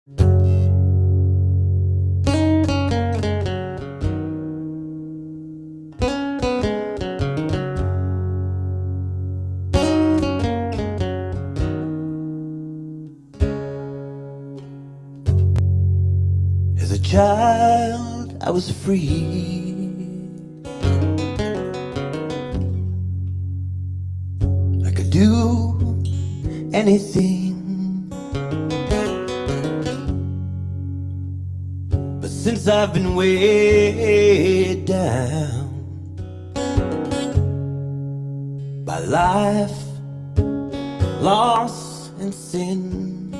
As a child, I was free. I could do anything. But since I've been weighed down by life, loss, and sin,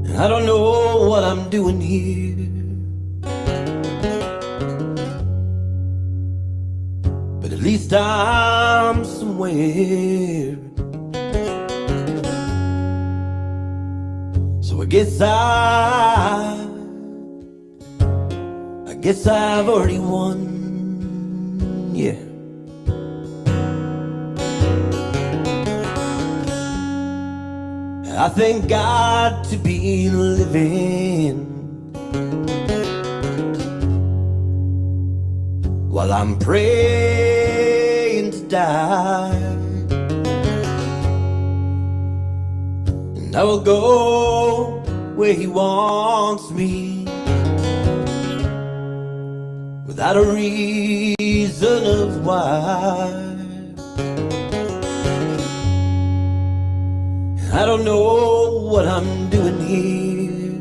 and I don't know what I'm doing here. But at least I'm somewhere. So I guess I've already won, yeah. I thank God to be living while I'm praying to die. And I will go where He wants me without a reason of why. I don't know what I'm doing here,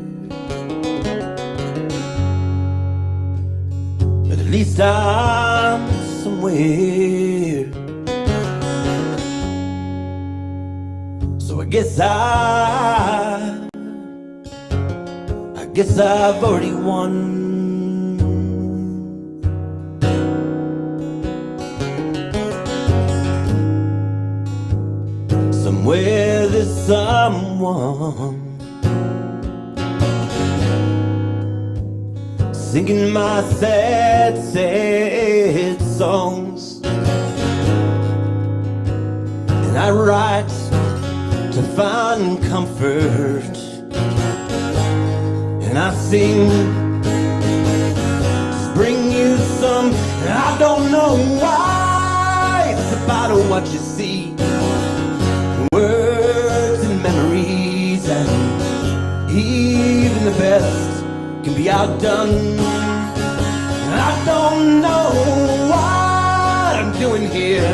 but at least I'm somewhere. So I guess I've already won. Somewhere there's someone singing my sad, sad songs, and I write to find comfort, and I sing to bring you some, and I don't know why. It's about what you see, words and memories, and even the best can be outdone. And I don't know what I'm doing here,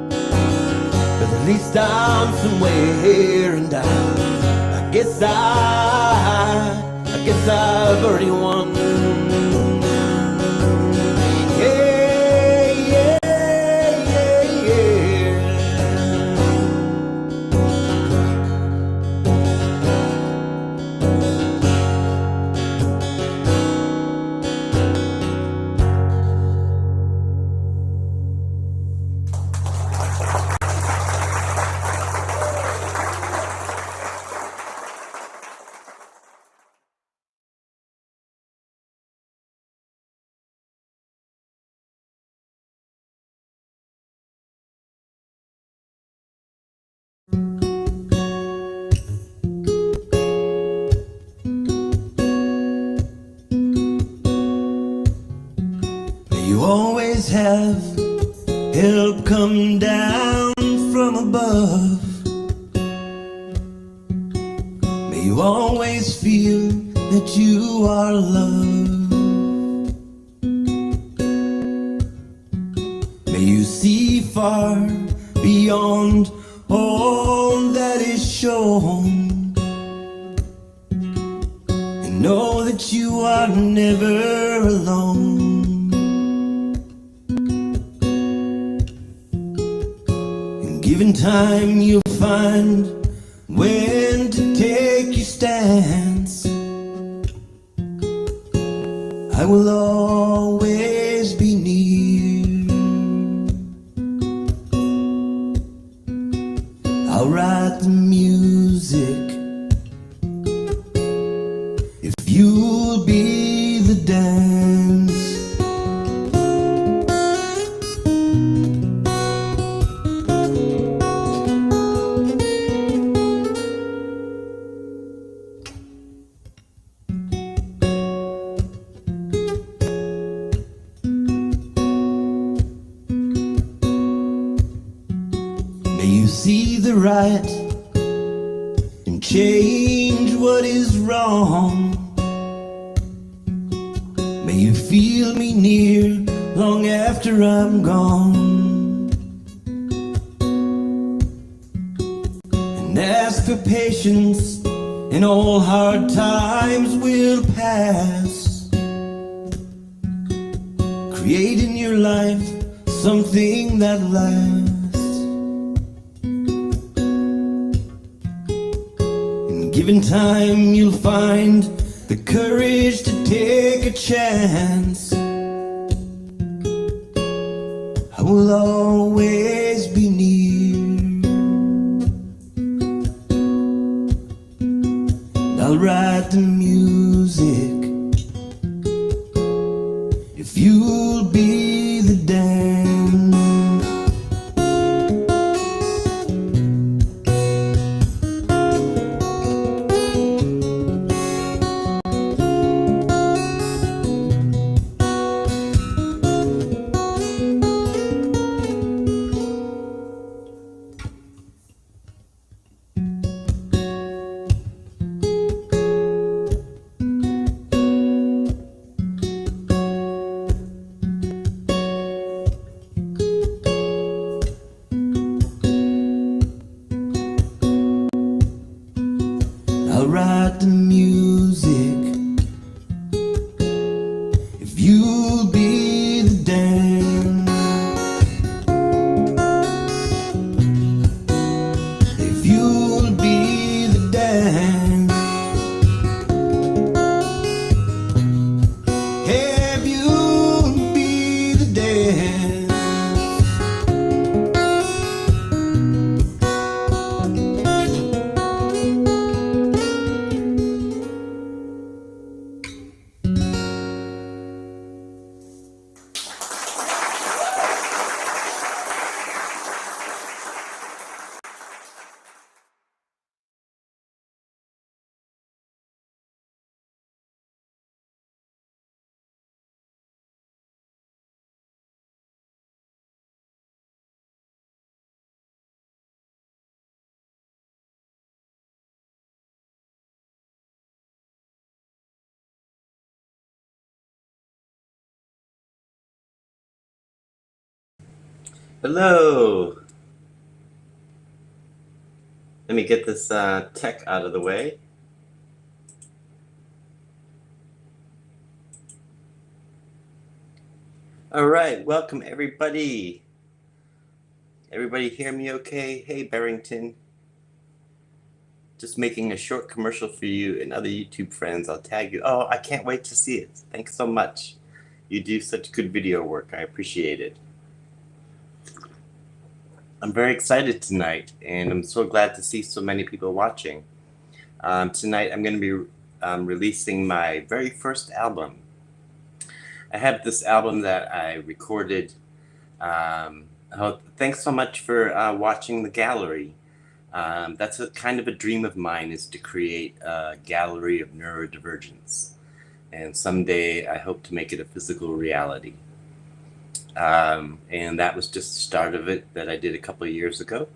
but at least I'm somewhere, and I guess I've already won. You always have help come down from above. May you always feel that you are loved. May you see far beyond all that is shown, and know that you are never alone. Given time, you'll find when to take your stance. I will always be near. I'll write the music if you'll be the dance. change what is wrong. May you feel me near long after I'm gone. And ask for patience, and all hard times will pass. Create in your life something that lasts. And given time, you'll find the courage to take a chance. I will always be near. And I'll write the music if you'll be the dance. I'll write the music if you'll be the dance. If you'll be the dance. If you'll be the dance. Hello. Let me get this tech out of the way. All right, welcome everybody. Everybody hear me okay? Hey Barrington. Just making a short commercial for you and other YouTube friends. I'll tag you. Oh, I can't wait to see it. Thanks so much. You do such good video work. I appreciate it. I'm very excited tonight, and I'm so glad to see so many people watching. Tonight I'm going to be releasing my very first album. I have this album that I recorded. Thanks so much for watching the gallery. That's kind of a dream of mine, is to create a gallery of neurodivergence. And someday I hope to make it a physical reality. And that was just the start of it that I did a couple of years ago.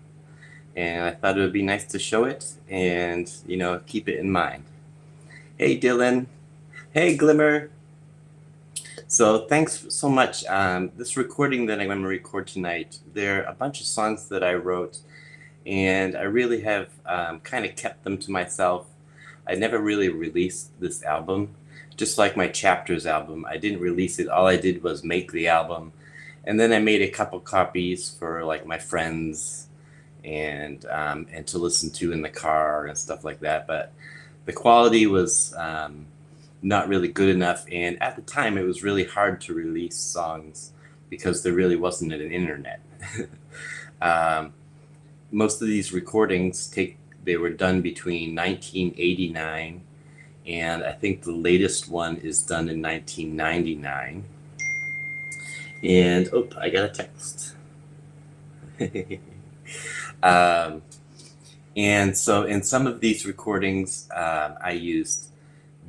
And I thought it would be nice to show it and, you know, keep it in mind. Hey, Dylan. Hey, Glimmer. So thanks so much. This recording that I'm going to record tonight, there are a bunch of songs that I wrote, and I really have kind of kept them to myself. I never really released this album. Just like my Chapters album, I didn't release it. All I did was make the album, and then I made a couple copies for like my friends and to listen to in the car and stuff like that. But the quality was not really good enough, and at the time it was really hard to release songs because there really wasn't an internet. Most of these recordings they were done between 1989 and I think the latest one is done in 1999. And oh, I got a text. And so in some of these recordings, I used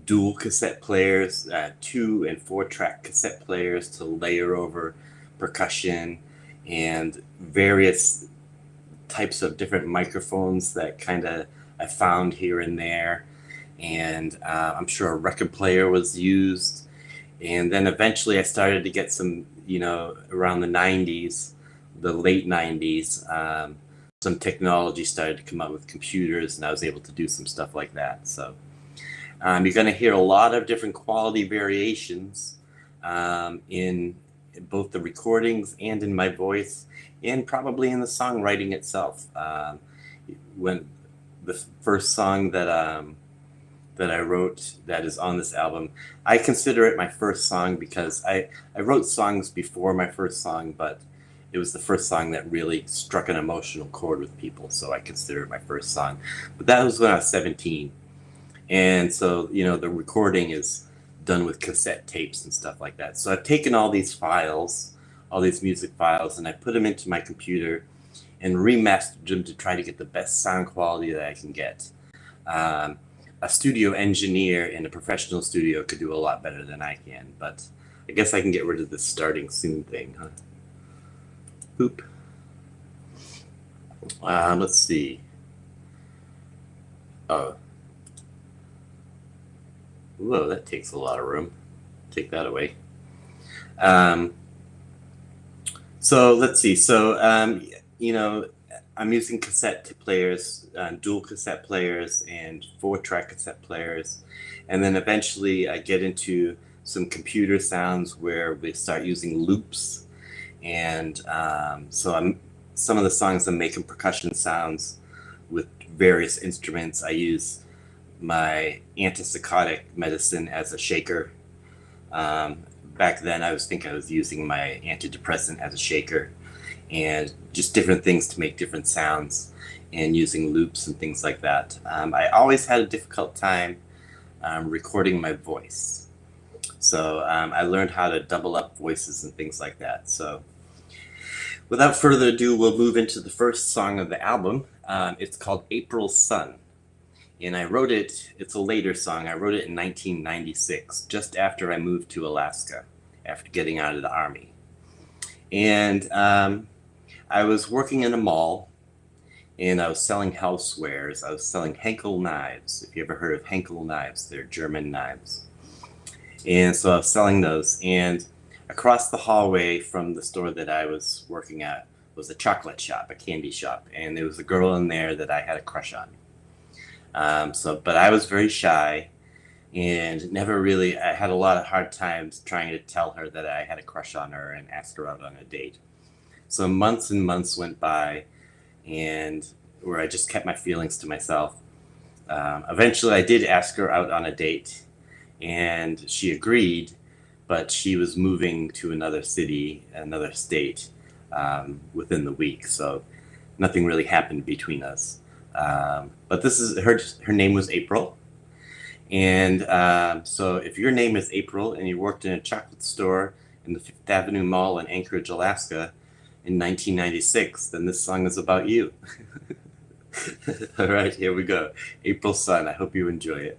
dual cassette players, 2 and 4 track cassette players to layer over percussion and various types of different microphones that kind of I found here and there, and I'm sure a record player was used. And then eventually I started to get some, around the 90s, the late 90s, some technology started to come up with computers, and I was able to do some stuff like that. So you're going to hear a lot of different quality variations in both the recordings and in my voice, and probably in the songwriting itself. When the first song that I wrote that is on this album, I consider it my first song because I wrote songs before my first song, but it was the first song that really struck an emotional chord with people, so I consider it my first song. But that was when I was 17. And so, the recording is done with cassette tapes and stuff like that. So I've taken all these files, all these music files, and I put them into my computer and remastered them to try to get the best sound quality that I can get. A studio engineer in a professional studio could do a lot better than I can, but I guess I can get rid of this starting soon thing, huh? Boop. Let's see. Oh. Whoa, that takes a lot of room. Take that away. So let's see. So, I'm using cassette players, dual cassette players, and 4-track cassette players. And then eventually I get into some computer sounds where we start using loops. And so some of the songs I'm making percussion sounds with various instruments. I use my antipsychotic medicine as a shaker. Back then I was using my antidepressant as a shaker, and just different things to make different sounds, and using loops and things like that. I always had a difficult time recording my voice. So I learned how to double up voices and things like that. So without further ado, we'll move into the first song of the album. It's called April Sun. And I wrote it, it's a later song, I wrote it in 1996, just after I moved to Alaska, after getting out of the Army. And I was working in a mall, and I was selling housewares. I was selling Henkel knives. If you ever heard of Henkel knives, they're German knives. And so I was selling those, and across the hallway from the store that I was working at was a chocolate shop, a candy shop, and there was a girl in there that I had a crush on. But I was very shy, and I had a lot of hard times trying to tell her that I had a crush on her and ask her out on a date. So months and months went by, and where I just kept my feelings to myself. Eventually I did ask her out on a date, and she agreed, but she was moving to another city, another state, within the week, so nothing really happened between us. But this is her name was April. And so if your name is April and you worked in a chocolate store in the Fifth Avenue Mall in Anchorage, Alaska in 1996, then this song is about you. All right, here we go. April Sun. I hope you enjoy it.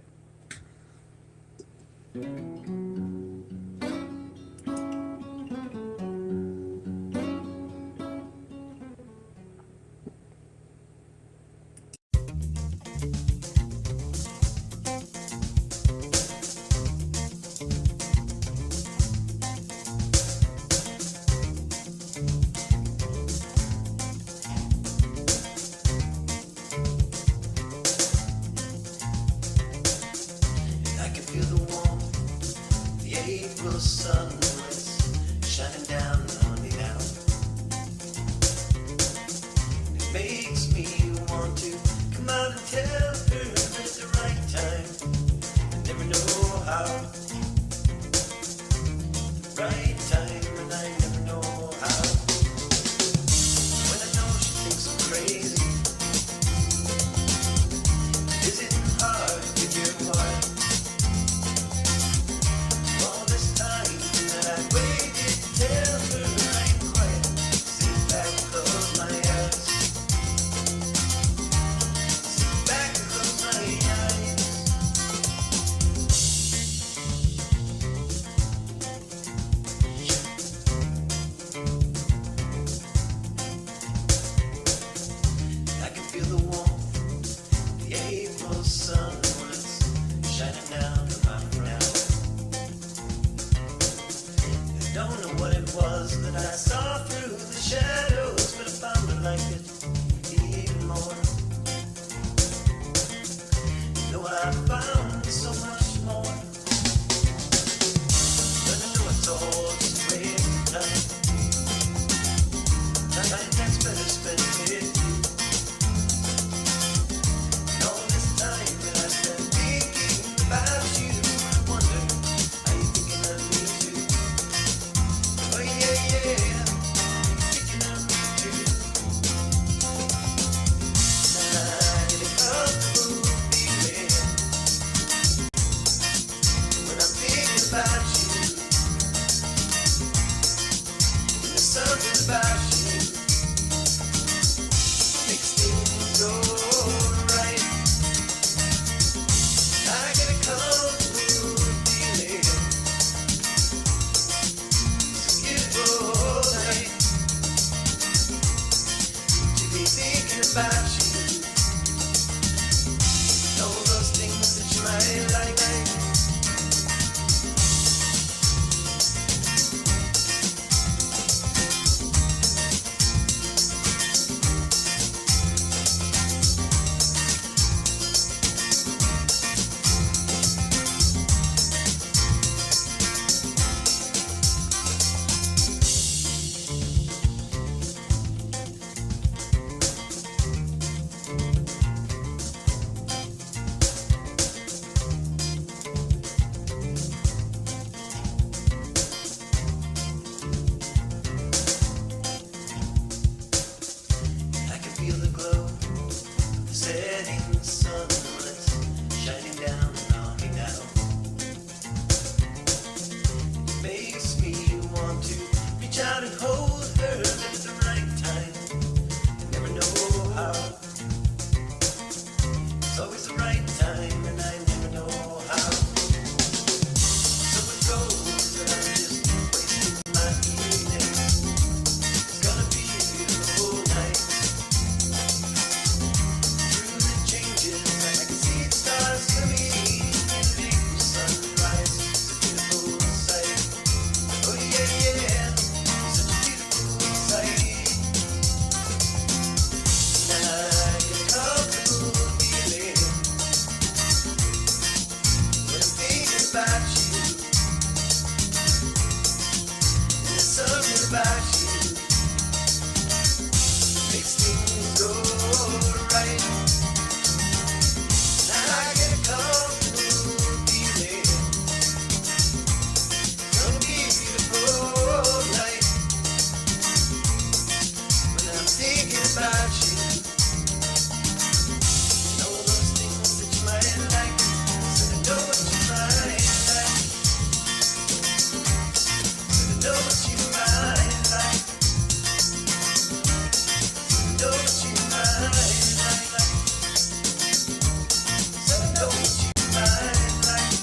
April sun was shining down on me now. It makes me want to come out and tell her at the right time. I never know how. Right time, and I never know how. When I know she thinks I'm crazy, is it hard to get why? All this time, and sun when it's shining down from my brow. I don't know what it was that I saw through the shadows, but I found it like it even more. Know I found so much more. But I know it's all just a waste of time. Time that's better spent with you. And all this time that I spent thinking about you, I wonder, are you thinking of me too? Oh yeah, yeah, thinking of me too. Now I get a comfortable feeling when I'm thinking about you. And there's something about you makes things go right. I get a comfortable feeling. It's a beautiful night to be thinking about you. All those things that you might like. I can feel the glow of the setting sun when it's shining down on me now. It makes me want to reach out and hold her at the right time. I never know how. It's always the right time and I never know how. So it goes that I'm just wasting my evening. It's gonna be a beautiful night. Through the changes, I can see the stars coming in. The April sunrise, it's a beautiful sight. Oh yeah, yeah, such a beautiful sight. Now I get a comfortable feeling when I'm thinking about you. And there's something about you makes things go right. Now I get a comfortable feeling. Gonna be a beautiful night when I'm thinking about you. And all those things that you might like. Said I know what you might like. Said I know what you might like. Said I know what you might like. Said I know what you might like.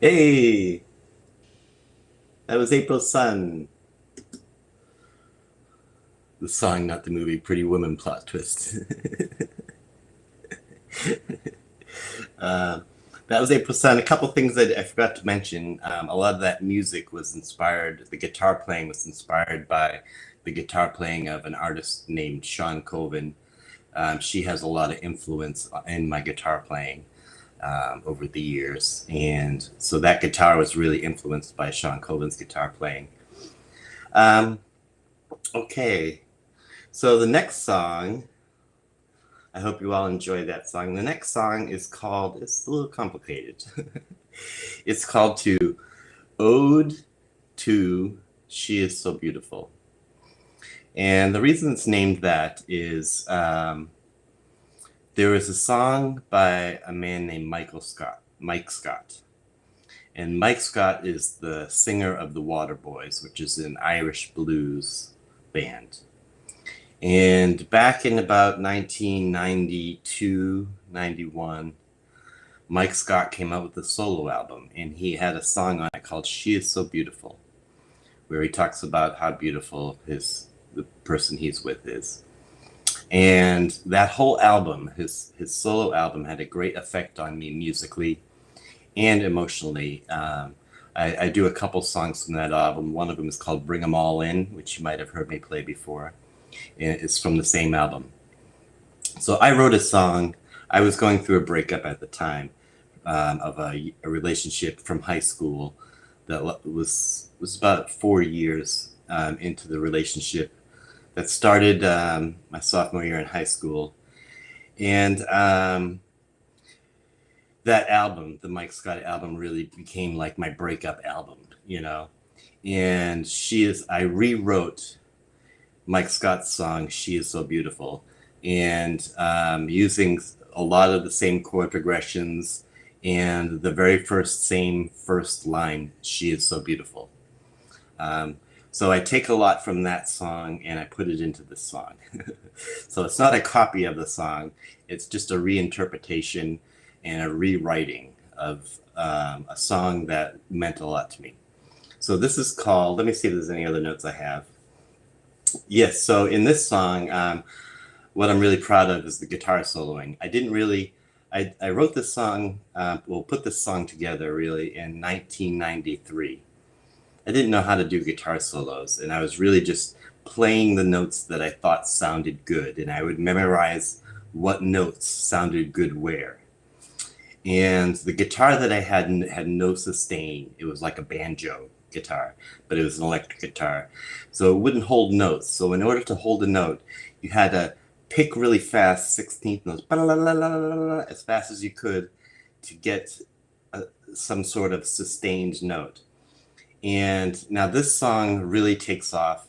Hey, that was April Sun. The song, not the movie. Pretty Woman plot twist. That was April Sun. A couple things that I forgot to mention. A lot of that music was inspired, the guitar playing was inspired by the guitar playing of an artist named Sean Colvin. She has a lot of influence in my guitar playing over the years. And so that guitar was really influenced by Sean Colvin's guitar playing. Okay, so the next song, I hope you all enjoy that song. The next song is called, it's a little complicated. It's called Ode to She Is So Beautiful. And the reason it's named that is there was a song by a man named Mike Scott. And Mike Scott is the singer of the Waterboys, which is an Irish blues band. And back in about 1992, 91, Mike Scott came out with a solo album, and he had a song on it called She Is So Beautiful, where he talks about how beautiful the person he's with is. And that whole album, his solo album, had a great effect on me musically and emotionally. I do a couple songs from that album. One of them is called Bring 'Em All In, which you might have heard me play before. And it's from the same album. So I wrote a song. I was going through a breakup at the time of a relationship from high school that was about 4 years into the relationship that started my sophomore year in high school. And that album, the Mike Scott album, really became like my breakup album, you know. And I rewrote Mike Scott's song, She Is So Beautiful, and using a lot of the same chord progressions and the very first line, She Is So Beautiful. So I take a lot from that song and I put it into this song. So it's not a copy of the song, it's just a reinterpretation and a rewriting of a song that meant a lot to me. So this is called, let me see if there's any other notes I have. Yes, so in this song, what I'm really proud of is the guitar soloing. I wrote this song, put this song together really in 1993. I didn't know how to do guitar solos, and I was really just playing the notes that I thought sounded good, and I would memorize what notes sounded good where. And the guitar that I had no sustain. It was like a banjo guitar, but it was an electric guitar. So it wouldn't hold notes. So in order to hold a note, you had to pick really fast 16th notes, as fast as you could to get some sort of sustained note. And now this song really takes off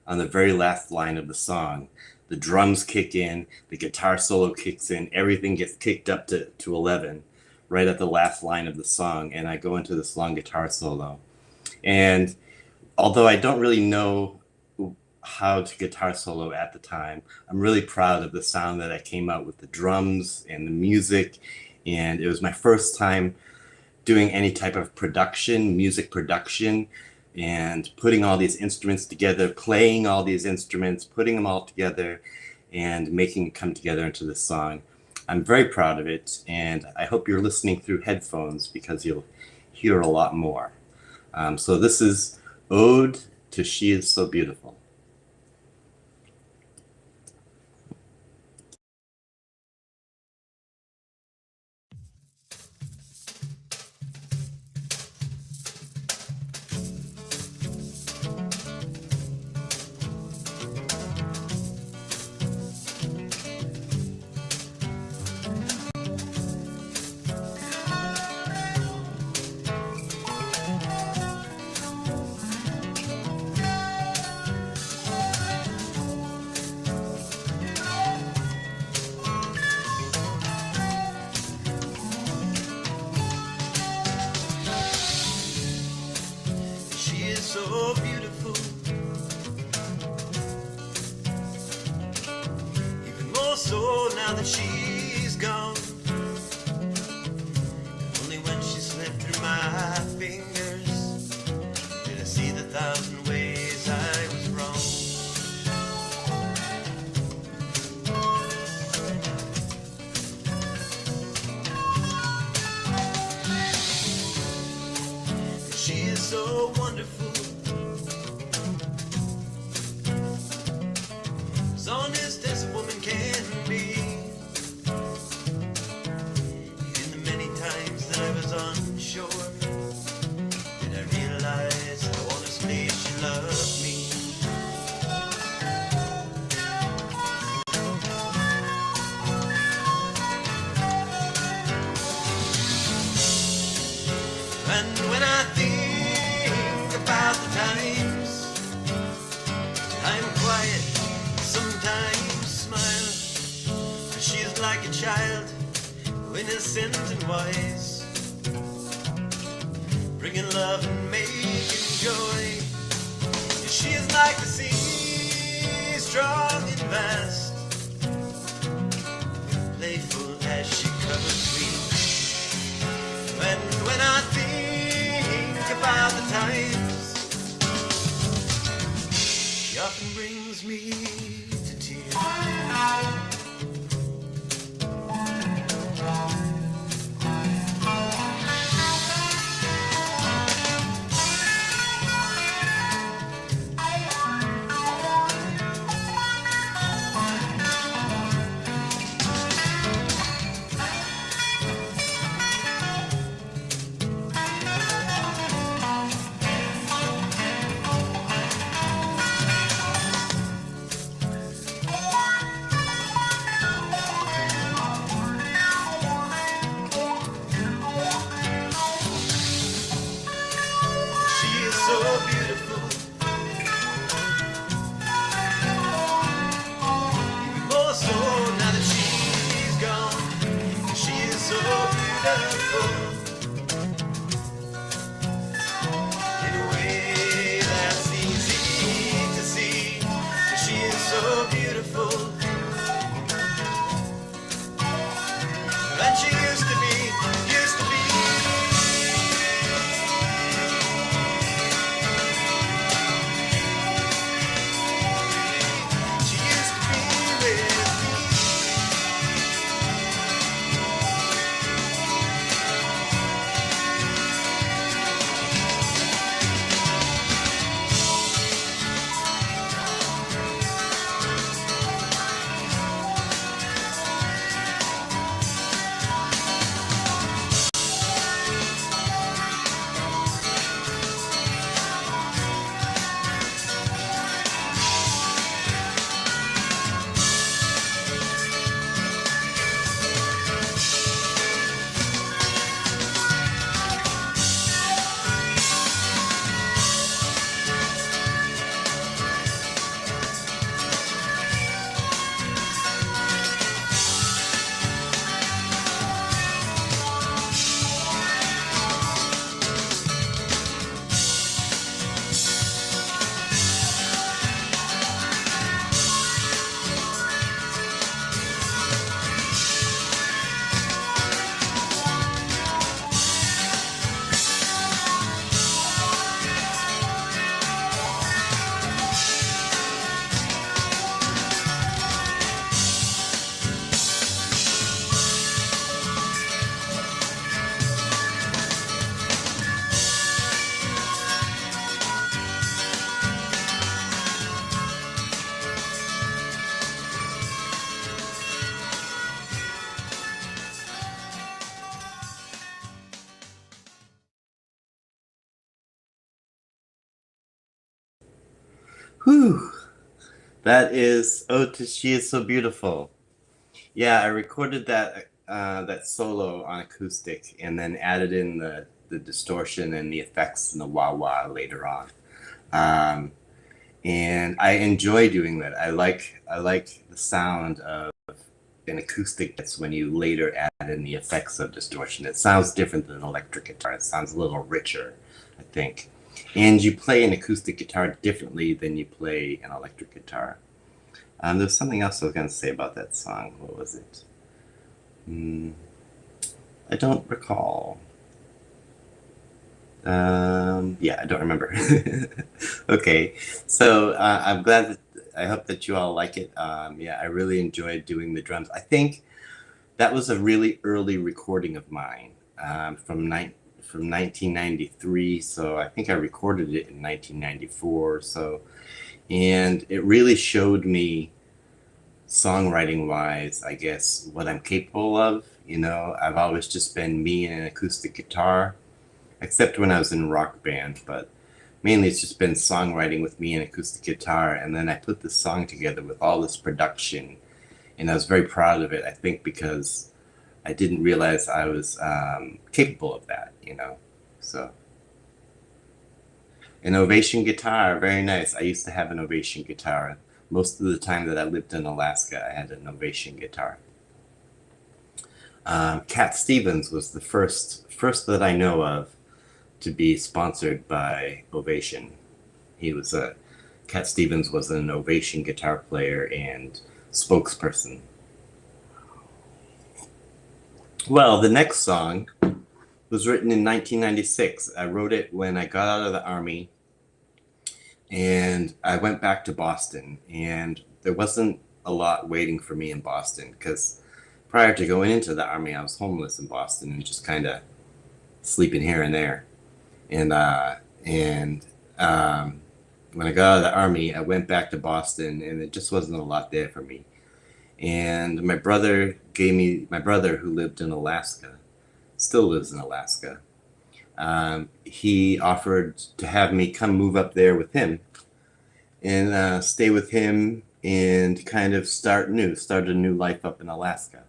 on the very last line of the song. The drums kick in, the guitar solo kicks in, everything gets kicked up to 11 right at the last line of the song, and I go into this long guitar solo. And although I don't really know how to guitar solo at the time, I'm really proud of the sound that I came out with the drums and the music, and it was my first time doing any type of music production, and putting all these instruments together, playing all these instruments, putting them all together, and making it come together into this song. I'm very proud of it, and I hope you're listening through headphones because you'll hear a lot more. So this is Ode to She Is So Beautiful. So beautiful, even more so now that she's gone. Only when she slipped through my fingers did I see the thousand ways I was wrong. She is so wonderful, as honest as a woman can be. like a child, innocent and wise, bringing love and making joy. She is like the sea, strong and vast, playful as she covers me. And when I think about the times, she often brings me to tears. Whew. That is "Oh, She Is So Beautiful." Yeah, I recorded that solo on acoustic and then added in the distortion and the effects and the wah-wah later on. Um, and I enjoy doing that. I like the sound of an acoustic that's when you later add in the effects of distortion. It sounds different than an electric guitar. It sounds a little richer, I think. And you play an acoustic guitar differently than you play an electric guitar. There's something else I was going to say about that song. What was it? I don't recall. Yeah, I don't remember. Okay, so I'm glad that I hope that you all like it. Yeah, I really enjoyed doing the drums. I think that was a really early recording of mine from 1993. So I think I recorded it in 1994. So, and it really showed me, songwriting wise, I guess, what I'm capable of. You know, I've always just been me and an acoustic guitar, except when I was in a rock band, but mainly it's just been songwriting with me and acoustic guitar. And then I put this song together with all this production, and I was very proud of it, I think, because I didn't realize I was capable of that, you know. So, an Ovation guitar, very nice. I used to have an Ovation guitar. Most of the time that I lived in Alaska, I had an Ovation guitar. Cat Stevens was the first that I know of to be sponsored by Ovation. Cat Stevens was an Ovation guitar player and spokesperson. Well, the next song was written in 1996. I wrote it when I got out of the Army and I went back to Boston, and there wasn't a lot waiting for me in Boston because prior to going into the Army, I was homeless in Boston and just kind of sleeping here and there. And when I got out of the Army, I went back to Boston, and it just wasn't a lot there for me. And my brother who lived in Alaska, still lives in Alaska. He offered to have me come move up there with him and stay with him and kind of start a new life up in Alaska.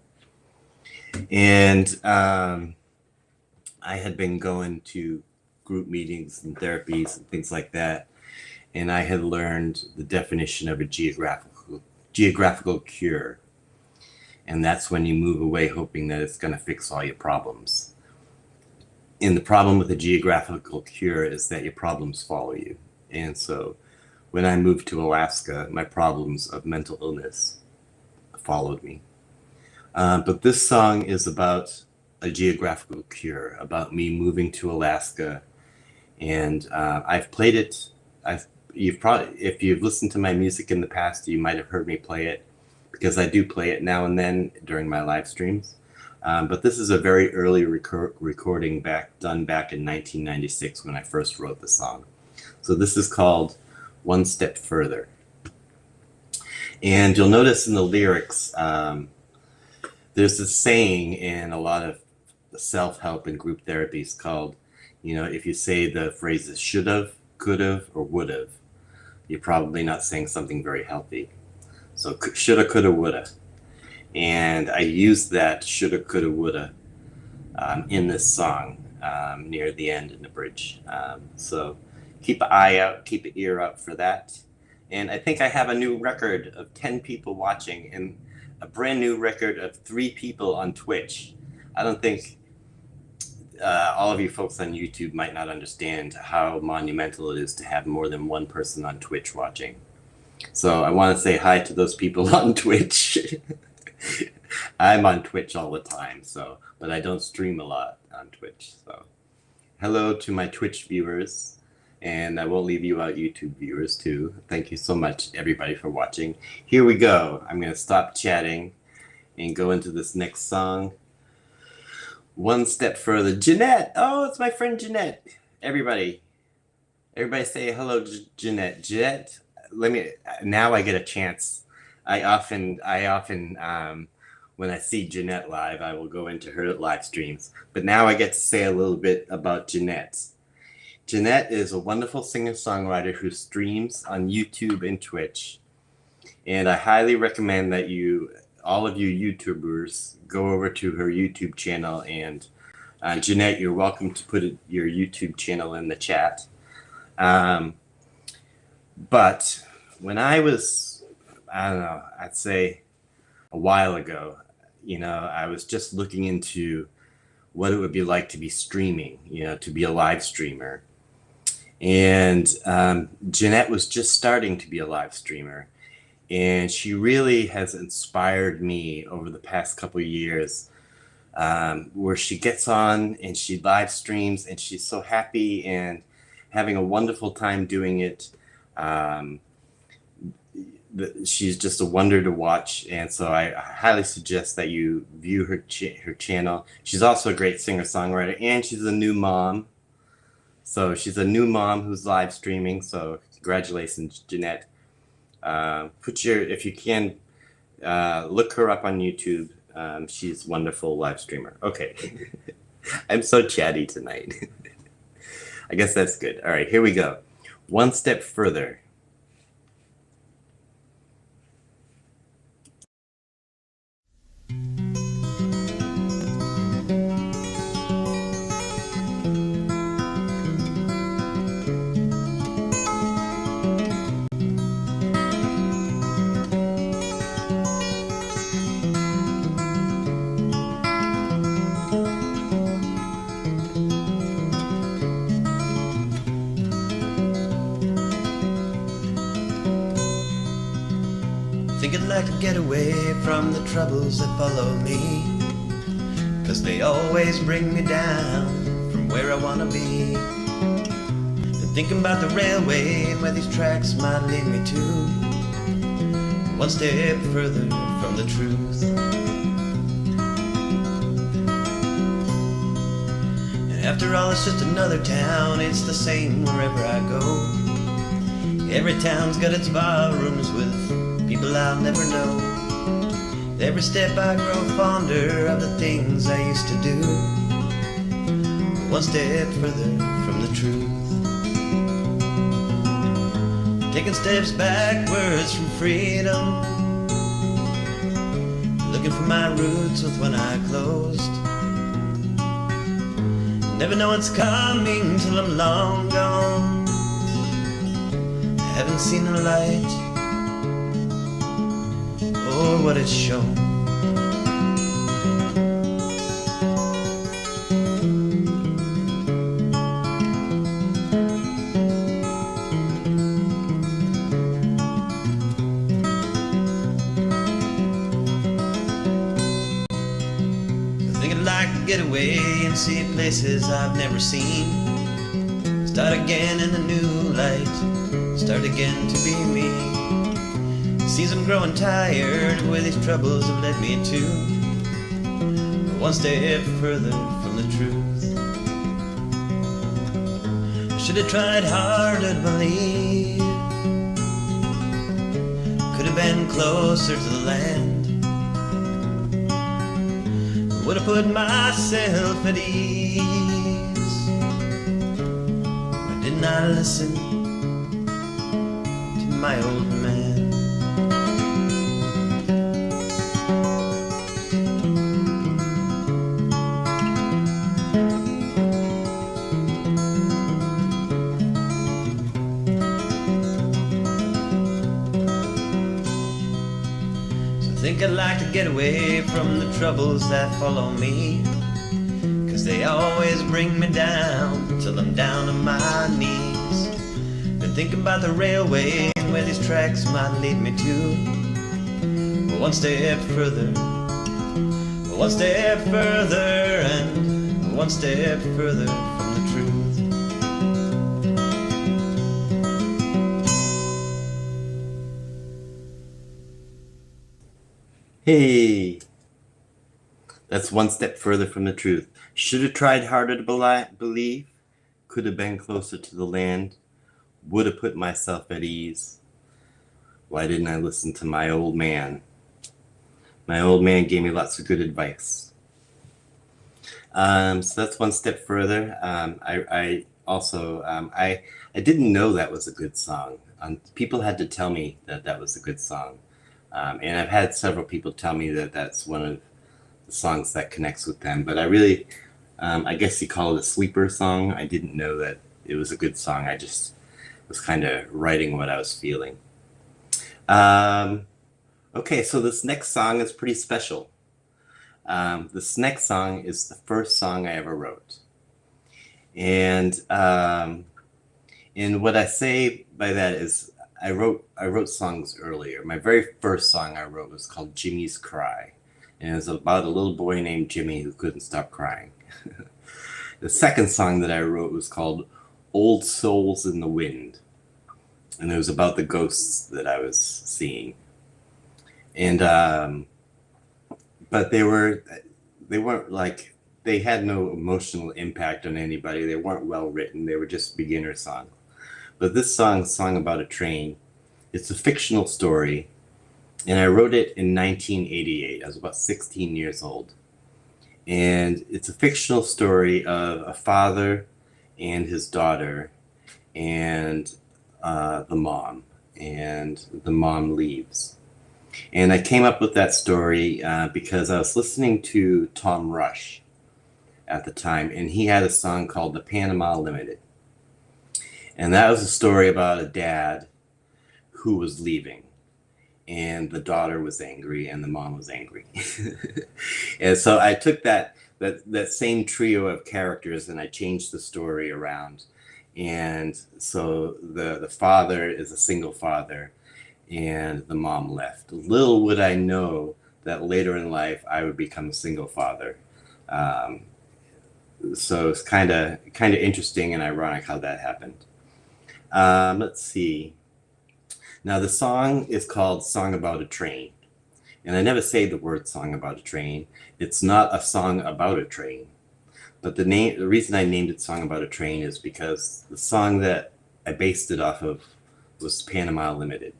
And I had been going to group meetings and therapies and things like that, and I had learned the definition of a geographical cure. And that's when you move away hoping that it's going to fix all your problems. And the problem with a geographical cure is that your problems follow you. And so when I moved to Alaska, my problems of mental illness followed me. But this song is about a geographical cure, about me moving to Alaska. And I've played it. If you've listened to my music in the past, you might have heard me play it, because I do play it now and then during my live streams. But this is a very early recording done back in 1996 when I first wrote the song. So this is called One Step Further. And you'll notice in the lyrics, there's a saying in a lot of self-help and group therapies called, if you say the phrases should've, could've, or would've, you're probably not saying something very healthy. So shoulda, coulda, woulda. And I used that shoulda, coulda, woulda in this song near the end in the bridge. So keep an eye out, keep an ear out for that. And I think I have a new record of 10 people watching and a brand new record of 3 people on Twitch. I don't think all of you folks on YouTube might not understand how monumental it is to have more than one person on Twitch watching. So I want to say hi to those people on Twitch. I'm on Twitch all the time, but I don't stream a lot on Twitch. So hello to my Twitch viewers, and I won't leave you out, YouTube viewers too. Thank you so much, everybody, for watching. Here we go. I'm going to stop chatting and go into this next song. One Step Further. Jeanette! Oh, it's my friend Jeanette. Everybody say hello to Jeanette. Jeanette, now I get a chance. I often when I see Jeanette live, I will go into her live streams. But now I get to say a little bit about Jeanette. Jeanette is a wonderful singer-songwriter who streams on YouTube and Twitch. And I highly recommend that all of you YouTubers, go over to her YouTube channel. And Jeanette, you're welcome to put your YouTube channel in the chat. But when I was, I'd say a while ago, I was just looking into what it would be like to be streaming, to be a live streamer. And Jeanette was just starting to be a live streamer. And she really has inspired me over the past couple of years, where she gets on and she live streams and she's so happy and having a wonderful time doing it. She's just a wonder to watch, and so I highly suggest that you view her channel. She's also a great singer-songwriter, and she's a new mom. So she's a new mom who's live streaming. So congratulations, Jeanette. If you can, look her up on YouTube. She's a wonderful live streamer. Okay, I'm so chatty tonight. I guess that's good. All right, here we go. One Step Further. think I'd like to get away from the troubles that follow me, 'cause they always bring me down from where I wanna be. Been thinking about the railway and where these tracks might lead me to, one step further from the truth. And after all, it's just another town, it's the same wherever I go. Every town's got its ballrooms with people I'll never know. Every step I grow fonder of the things I used to do, one step further from the truth. Taking steps backwards from freedom, looking for my roots with one eye closed. Never know what's coming till I'm long gone. Haven't seen the light or what it's shown. Get away and see places I've never seen. Start again in a new light, start again to be me. Seems I'm growing tired where these troubles have led me to, one step further from the truth. Should have tried harder to believe, could have been closer to the land. Would have put myself at ease, but didn't I listen to my old man? Think I'd like to get away from the troubles that follow me, 'cause they always bring me down till I'm down on my knees. Been thinking about the railway and where these tracks might lead me to, one step further, one step further, and one step further from the truth. Hey, that's one step further from the truth. Should have tried harder to believe, could have been closer to the land, would have put myself at ease. Why didn't I listen to my old man? My old man gave me lots of good advice. So that's one step further. I also didn't know that was a good song. People had to tell me that that was a good song. And I've had several people tell me that that's one of the songs that connects with them. But I really, I guess you call it a sleeper song. I didn't know that it was a good song. I just was kind of writing what I was feeling. Okay, so this next song is pretty special. This next song is the first song I ever wrote. And what I say by that is I wrote songs earlier. My very first song I wrote was called Jimmy's Cry. And it was about a little boy named Jimmy who couldn't stop crying. The second song that I wrote was called Old Souls in the Wind. And it was about the ghosts that I was seeing. And but they weren't like, they had no emotional impact on anybody. They weren't well written. They were just beginner songs. But this song about a train. It's a fictional story, and I wrote it in 1988. I was about 16 years old. And it's a fictional story of a father and his daughter and the mom. And the mom leaves. And I came up with that story because I was listening to Tom Rush at the time, and he had a song called The Panama Limited. And that was a story about a dad who was leaving, and the daughter was angry and the mom was angry. And so I took that same trio of characters and I changed the story around. And so the father is a single father, and the mom left. Little would I know that later in life I would become a single father. So it's kind of interesting and ironic how that happened. Let's see. Now the song is called Song About a Train. And I never say the word song about a train. It's not a song about a train. But the reason I named it Song About a Train is because the song that I based it off of was Panama Limited.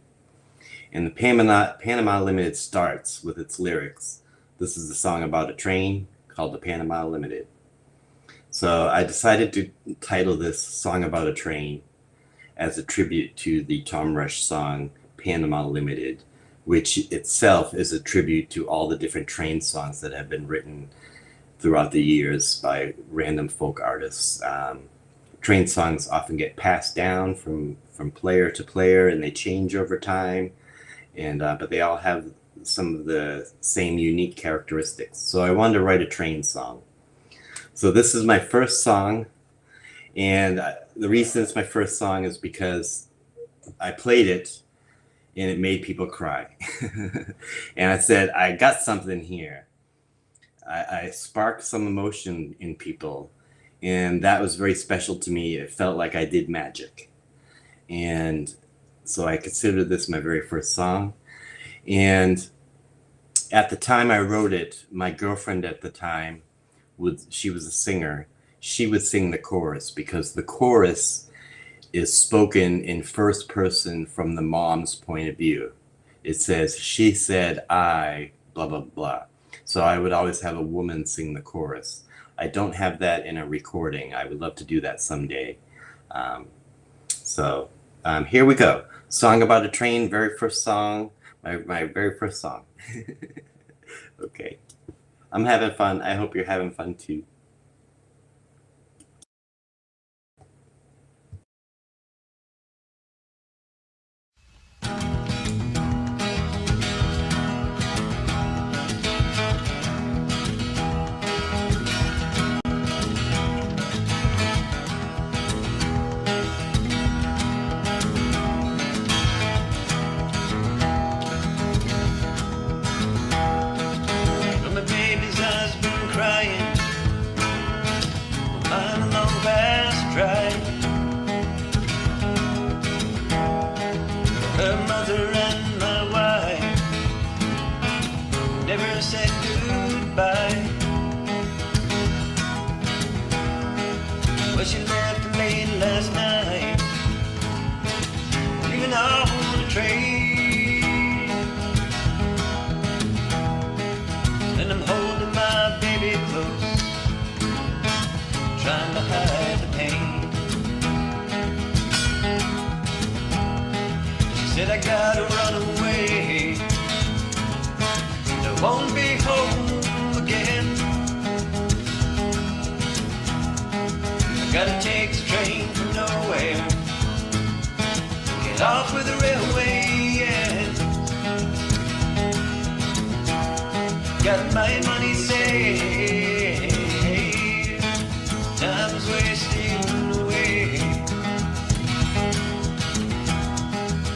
And the Panama Limited starts with its lyrics. This is a song about a train called the Panama Limited. So I decided to title this Song About a Train as a tribute to the Tom Rush song Panama Limited, which itself is a tribute to all the different train songs that have been written throughout the years by random folk artists. Train songs often get passed down from player to player, and they change over time, and but they all have some of the same unique characteristics. So I wanted to write a train song. So this is my first song, and the reason it's my first song is because I played it and it made people cry. And I said, I got something here. I sparked some emotion in people, and that was very special to me. It felt like I did magic. And so I consider this my very first song. And at the time I wrote it, my girlfriend at the time, she was a singer. She would sing the chorus because the chorus is spoken in first person from the mom's point of view. It says, she said, I, blah, blah, blah. So I would always have a woman sing the chorus. I don't have that in a recording. I would love to do that someday. So here we go. Song About a Train, very first song, my very first song. Okay. I'm having fun. I hope you're having fun too. She left late last night, leaving on the train. And I'm holding my baby close, trying to hide the pain. She said I gotta run away, I won't be home again. Gotta take the train from nowhere, get off with the railway, yeah. Got my money saved, time's wasting away.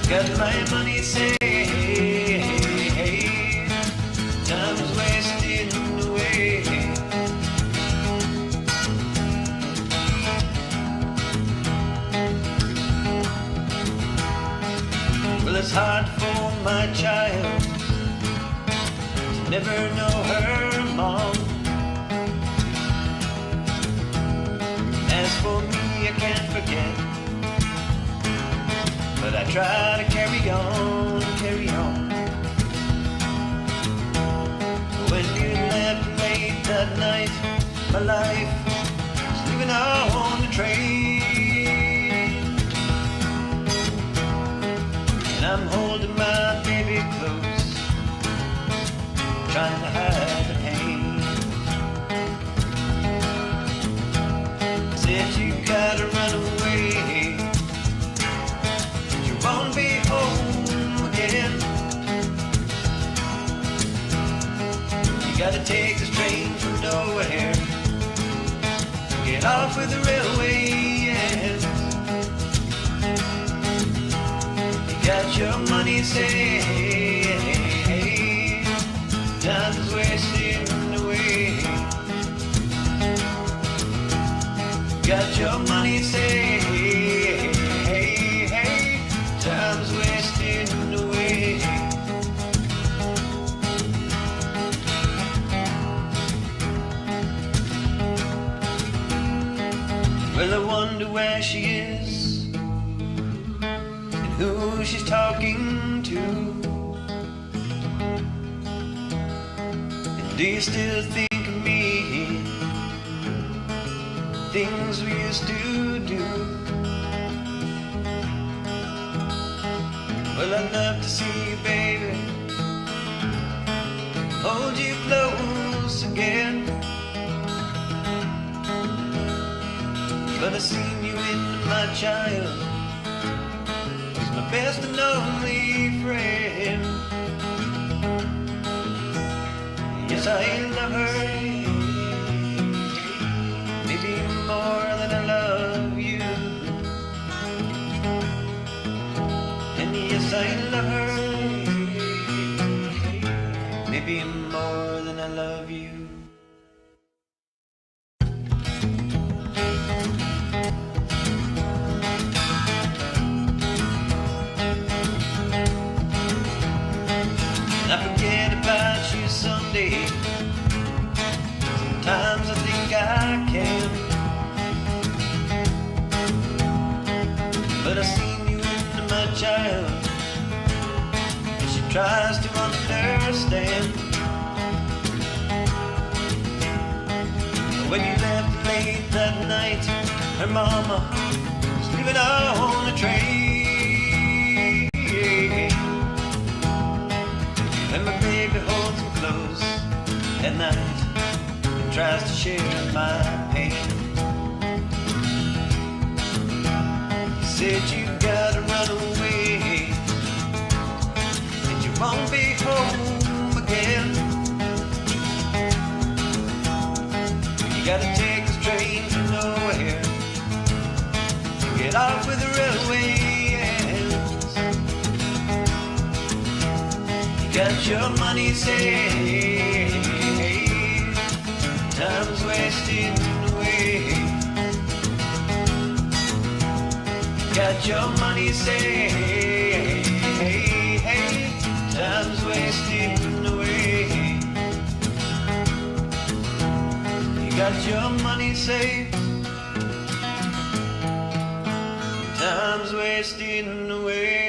Got my money saved, time's wasting away. It's hard for my child to never know her mom. As for me, I can't forget, but I try to carry on, carry on. When you left late that night, my life was leaving on the train. I'm holding my baby close, trying to hide the pain. Said you gotta run away, you won't be home again. You gotta take this train from nowhere, get off with the railway, yeah. Got your money money saved, time's wasting away. Got your money saved, time's wasting away. Well, I wonder where she is and who she's talking to. And do you still think of me? Things we used to do. Well, I'd love to see you, baby, hold you close again. But I seen you in my child, who's my best and only friend. Yes, I love her, maybe more than I love you. And yes, I love her, maybe more than I love you. I forget about you someday. Sometimes I think I can, but I seen you in my child, and she tries to understand. When you left late that night, her mama was living on the train. And my baby holds me close at night and tries to share my pain. You said you gotta run away and you won't be home again. You gotta take this train to nowhere and get off with the railway. Got your money saved, time's wasting away. Got your money saved, time's wasting away. You got your money saved, time's wasting away.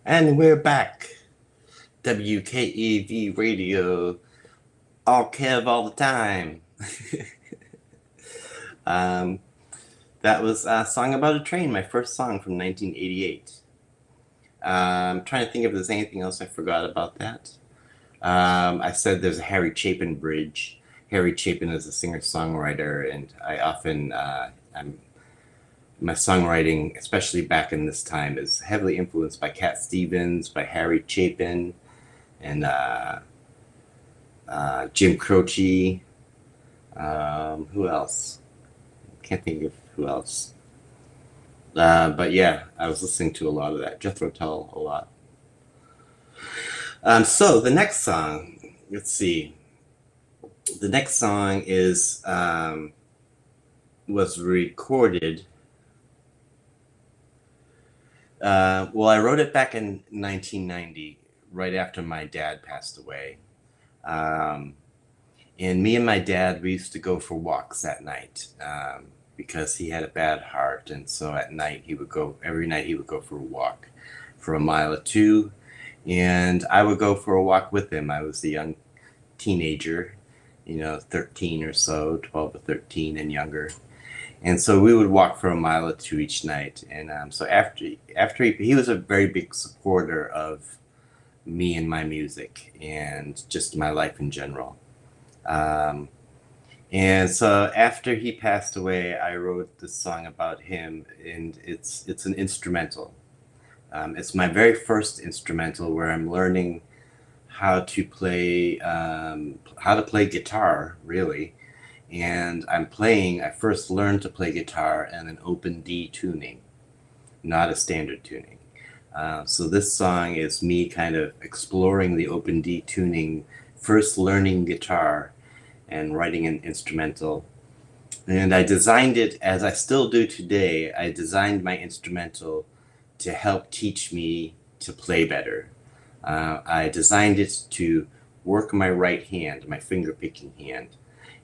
And we're back. WKEV Radio. All Kev all the time. That was a song about a train, my first song from 1988. I'm trying to think if there's anything else I forgot about that. I said there's a Harry Chapin bridge. Harry Chapin is a singer-songwriter, and I often, my songwriting, especially back in this time, is heavily influenced by Cat Stevens, by Harry Chapin, and Jim Croce. Who else? Can't think of who else. But yeah, I was listening to a lot of that. Jethro Tull a lot. So the next song, let's see. The next song is was recorded. Well, I wrote it back in 1990, right after my dad passed away. And me and my dad, we used to go for walks at night because he had a bad heart. And so at night, every night he would go for a walk for a mile or two. And I would go for a walk with him. I was a young teenager, 13 or so, 12 or 13 and younger. And so we would walk for a mile or two each night. And so after he was a very big supporter of me and my music and just my life in general. And so after he passed away, I wrote this song about him, and it's an instrumental. It's my very first instrumental where I'm learning how to play guitar, really. And I first learned to play guitar in an open D tuning, not a standard tuning. So this song is me kind of exploring the open D tuning, first learning guitar and writing an instrumental. And I designed it, as I still do today, I designed my instrumental to help teach me to play better. I designed it to work my right hand, my finger picking hand.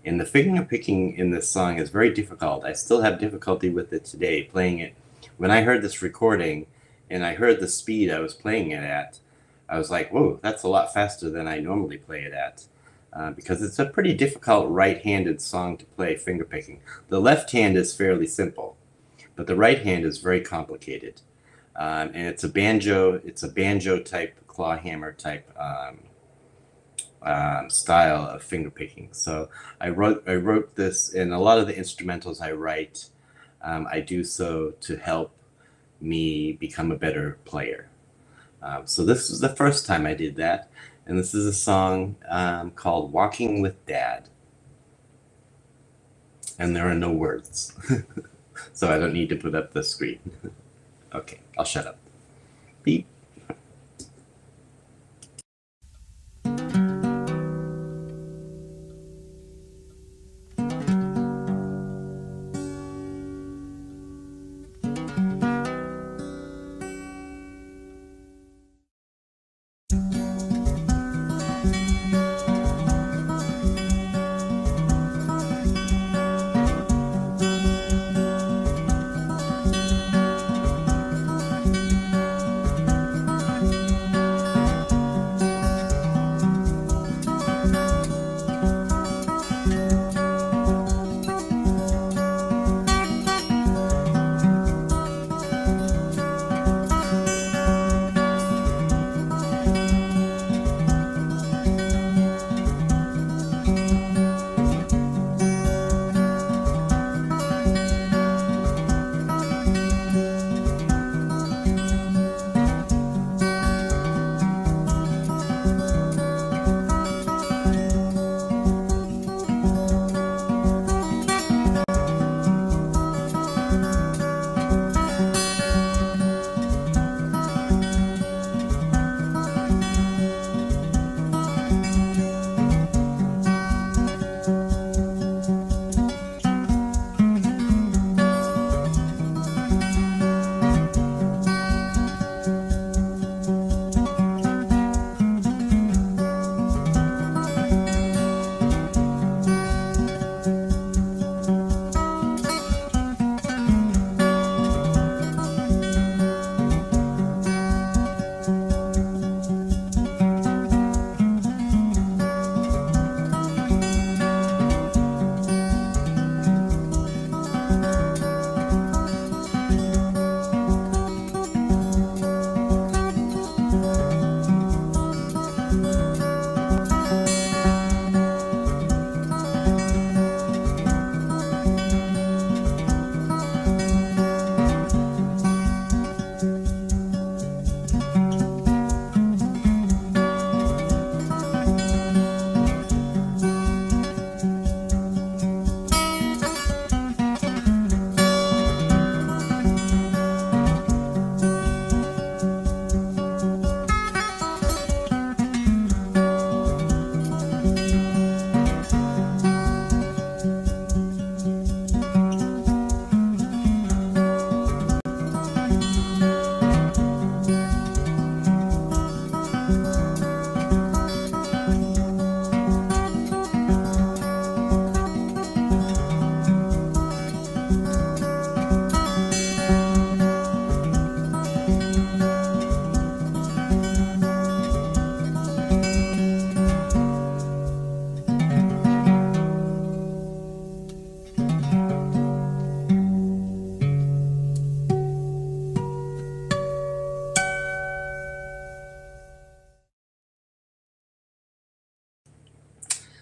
And the finger picking in this song is very difficult. I still have difficulty with it today, playing it. When I heard this recording and I heard the speed I was playing it at, I was like, whoa, that's a lot faster than I normally play it at. Because it's a pretty difficult right-handed song to play, finger picking. The left hand is fairly simple, but the right hand is very complicated. And it's a banjo type, claw hammer type style of finger picking. So I wrote this, and a lot of the instrumentals I write, I do so to help me become a better player. So this was the first time I did that, and this is a song called Walking with Dad. And there are no words, so I don't need to put up the screen. Okay, I'll shut up. Beep.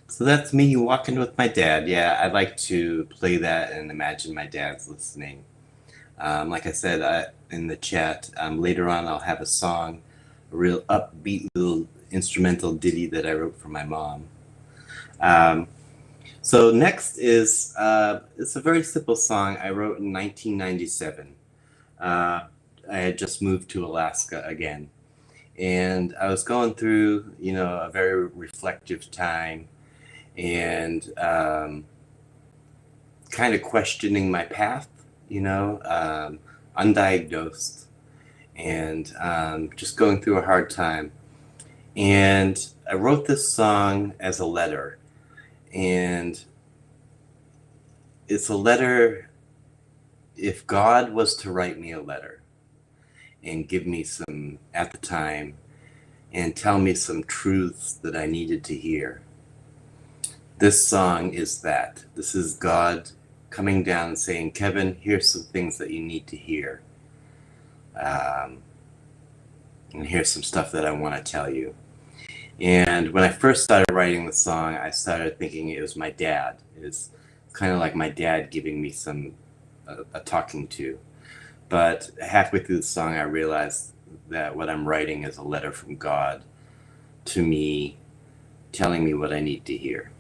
So that's me walking with my dad. Yeah, I like to play that and imagine my dad's listening. Like I said in the chat, later on I'll have a song, a real upbeat little instrumental ditty that I wrote for my mom. So next is, it's a very simple song I wrote in 1997. I had just moved to Alaska again, and I was going through, a very reflective time, and kind of questioning my path, undiagnosed, and just going through a hard time. And I wrote this song as a letter, and it's a letter. If God was to write me a letter and give me some, at the time, and tell me some truths that I needed to hear, this song is that. This is God coming down and saying, Kevin, here's some things that you need to hear. And here's some stuff that I want to tell you. And when I first started writing the song, I started thinking it was my dad. It's kind of like my dad giving me a talking to. But halfway through the song, I realized that what I'm writing is a letter from God to me, telling me what I need to hear.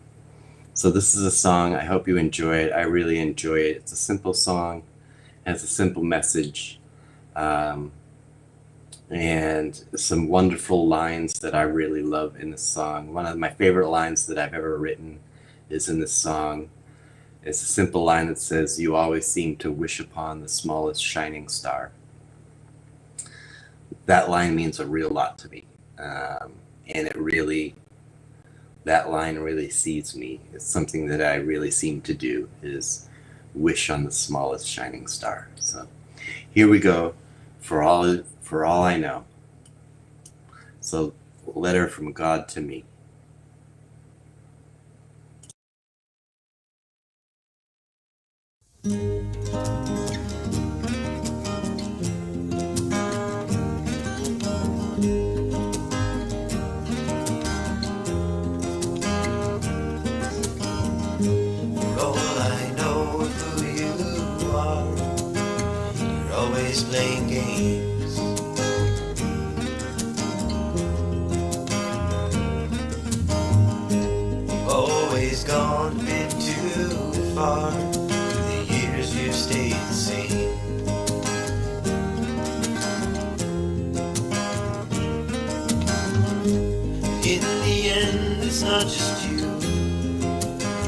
So this is a song. I hope you enjoy it. I really enjoy it. It's a simple song, has a simple message, and some wonderful lines that I really love in the song. One of my favorite lines that I've ever written is in this song. It's a simple line that says, "You always seem to wish upon the smallest shining star." That line means a real lot to me. And that line really sees me. It's something that I really seem to do, is wish on the smallest shining star. So here we go, for all I know. So, letter from God to me. Playing games. You've always gone a bit too far. The years you've stayed the same. In the end, it's not just you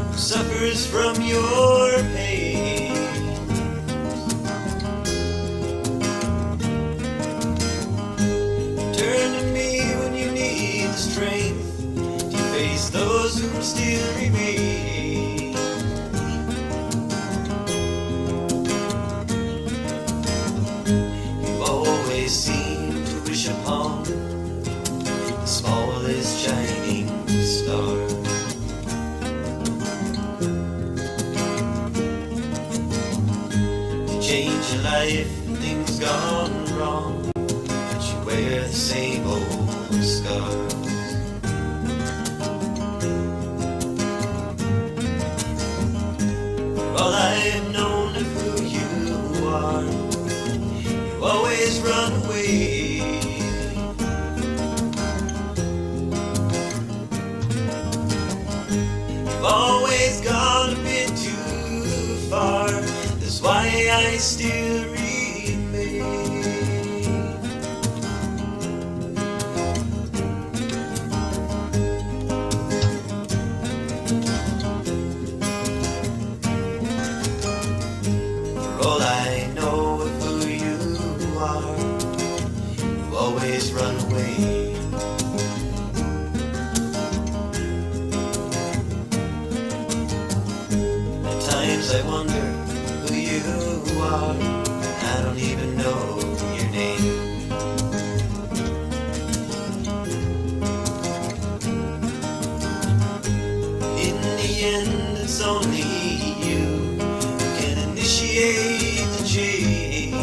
who suffers from your pain. Those who still remain. You always seem to wish upon the smallest shining star. To change your life, things gone wrong, but you wear the same old scars. All I've known of who you are, you always run away. You've always gone a bit too far, that's why I still remain. All I know of who you are, you always run away. At times I wonder who you are, I don't even know your name. In the end, it's only you who can initiate the change.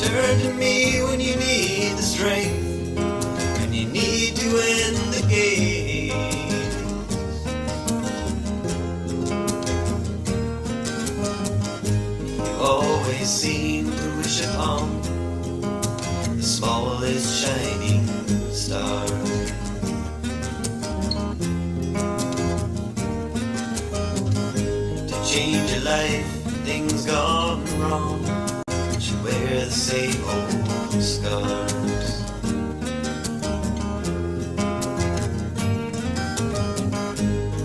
Turn to me when you need the strength, when you need to end the game. You always seem to wish upon the smallest shining star. To change your life, things gone wrong, you wear the same old scars.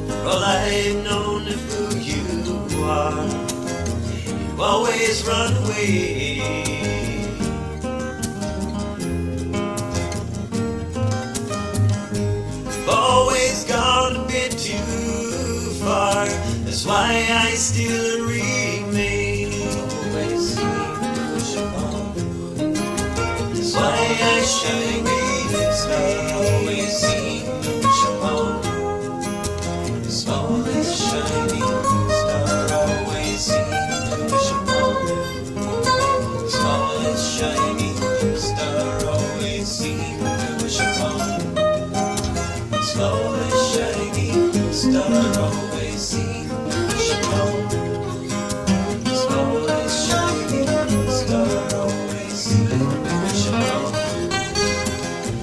For all I've known of who you are, you always run away. You've always gone a bit too far, that's why I still remain. Always seem to wish upon, that's why I should remain. Always seem to wish upon the smallest shining star. Always seem to wish upon the smallest shining star. Always seem to wish upon the smallest shining star. Always seem to wish upon the smallest shining star. Always seem to wish upon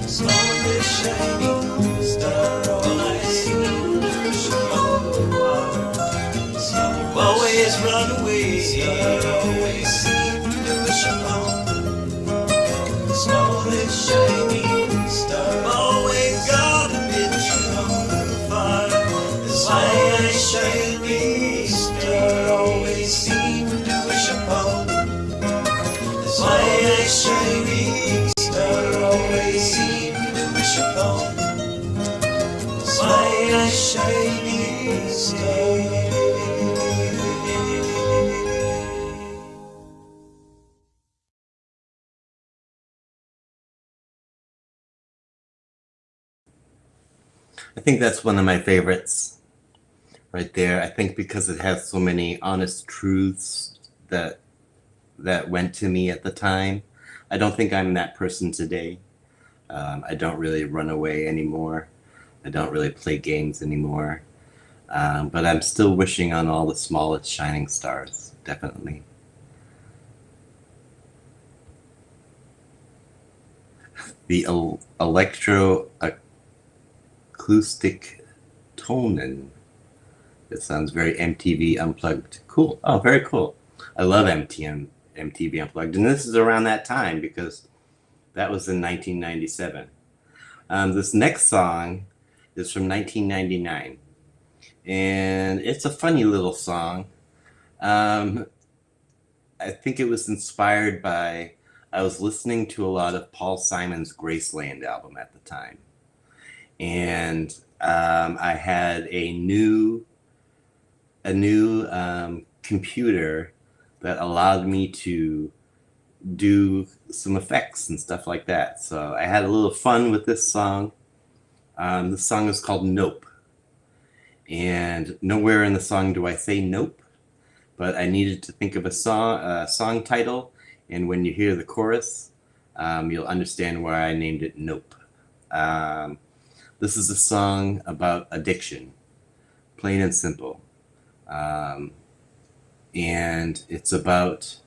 the smallest shining star. All I seem to wish upon you always run away. Always seem to wish upon the smallest shining star. Always got a bit too far, that's why I shine me star. Always seem to wish upon, that's why I shine me star. Always seem to wish upon, that's why I shine me star. I think that's one of my favorites right there. I think because it has so many honest truths that went to me at the time. I don't think I'm that person today. I don't really run away anymore. I don't really play games anymore. But I'm still wishing on all the smallest shining stars, definitely. The electroacoustic tonin. It sounds very MTV Unplugged. Cool. Oh, very cool. I love MTV Unplugged. And this is around that time because that was in 1997. This next song is from 1999. And it's a funny little song. I think it was inspired by, I was listening to a lot of Paul Simon's Graceland album at the time. And I had a new computer that allowed me to do some effects and stuff like that. So I had a little fun with this song. This song is called Nope. And nowhere in the song do I say nope, but I needed to think of a song title. And when you hear the chorus, you'll understand why I named it Nope. This is a song about addiction, plain and simple. And it's about,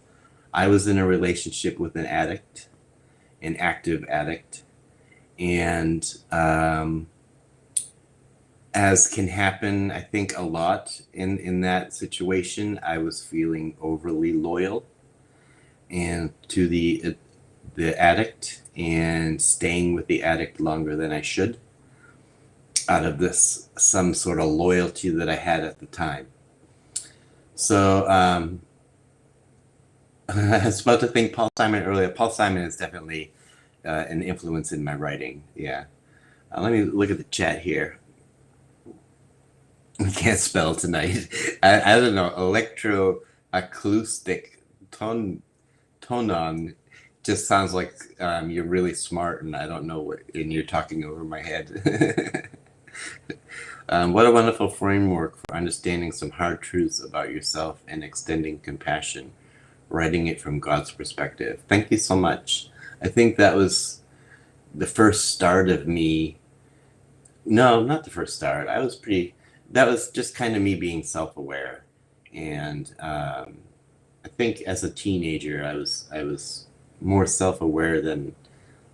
I was in a relationship with an addict, an active addict, and as can happen, I think a lot in that situation, I was feeling overly loyal and to the addict and staying with the addict longer than I should out of this some sort of loyalty that I had at the time. So I was about to thank Paul Simon earlier. Paul Simon is definitely an influence in my writing. Yeah. Let me look at the chat here. I can't spell tonight. I don't know. Electroacoustic tonon just sounds like you're really smart, and I don't know what, and you're talking over my head. What a wonderful framework for understanding some hard truths about yourself and extending compassion, writing it from God's perspective. Thank you so much. I think that was the first start of me. No, not the first start. That was just kind of me being self-aware. And I think as a teenager, I was more self-aware than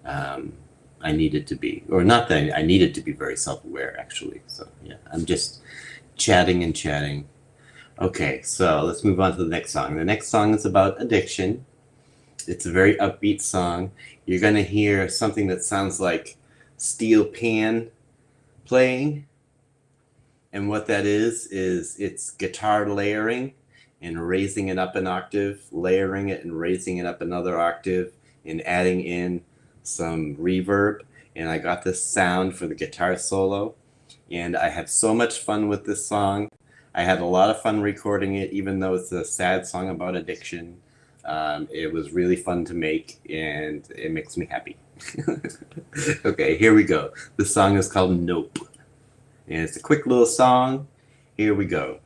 I needed to be, or not that I needed to be very self-aware actually. So yeah, I'm just chatting and chatting. Okay, so let's move on to the next song. The next song is about addiction. It's a very upbeat song. You're gonna hear something that sounds like steel pan playing, and what that is it's guitar layering and raising it up an octave, layering it and raising it up another octave, and adding in some reverb. And I got this sound for the guitar solo, and I had so much fun with this song. I had a lot of fun recording it, even though it's a sad song about addiction. It was really fun to make, and it makes me happy. Okay, here we go. The song is called Nope. And it's a quick little song. Here we go.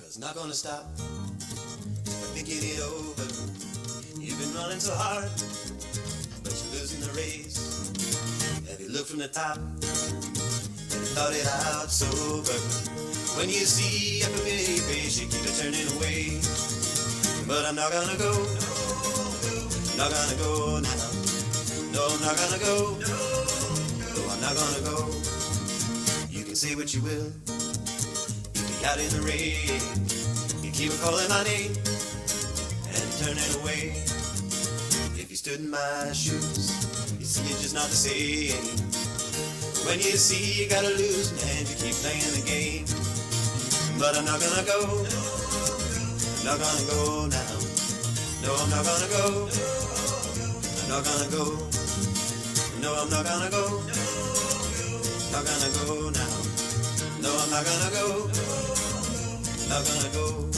It's not gonna stop. I'm thinking it over. You've been running so hard, but you're losing the race. Have you looked from the top and thought it out sober? When you see a familiar face, you keep it turning away. But I'm not gonna go, not gonna go now. No, I'm not gonna go, no, I'm not gonna go. You can say what you will, you be out in the rain. You keep calling my name and turning away. If you stood in my shoes, you see it's just not the same. When you see you gotta lose and you keep playing the game. But I'm not gonna go, I'm not gonna go now. No, I'm not gonna go, I'm not gonna go. No, I'm not gonna go, not gonna go now. No, I'm not gonna go, not gonna go.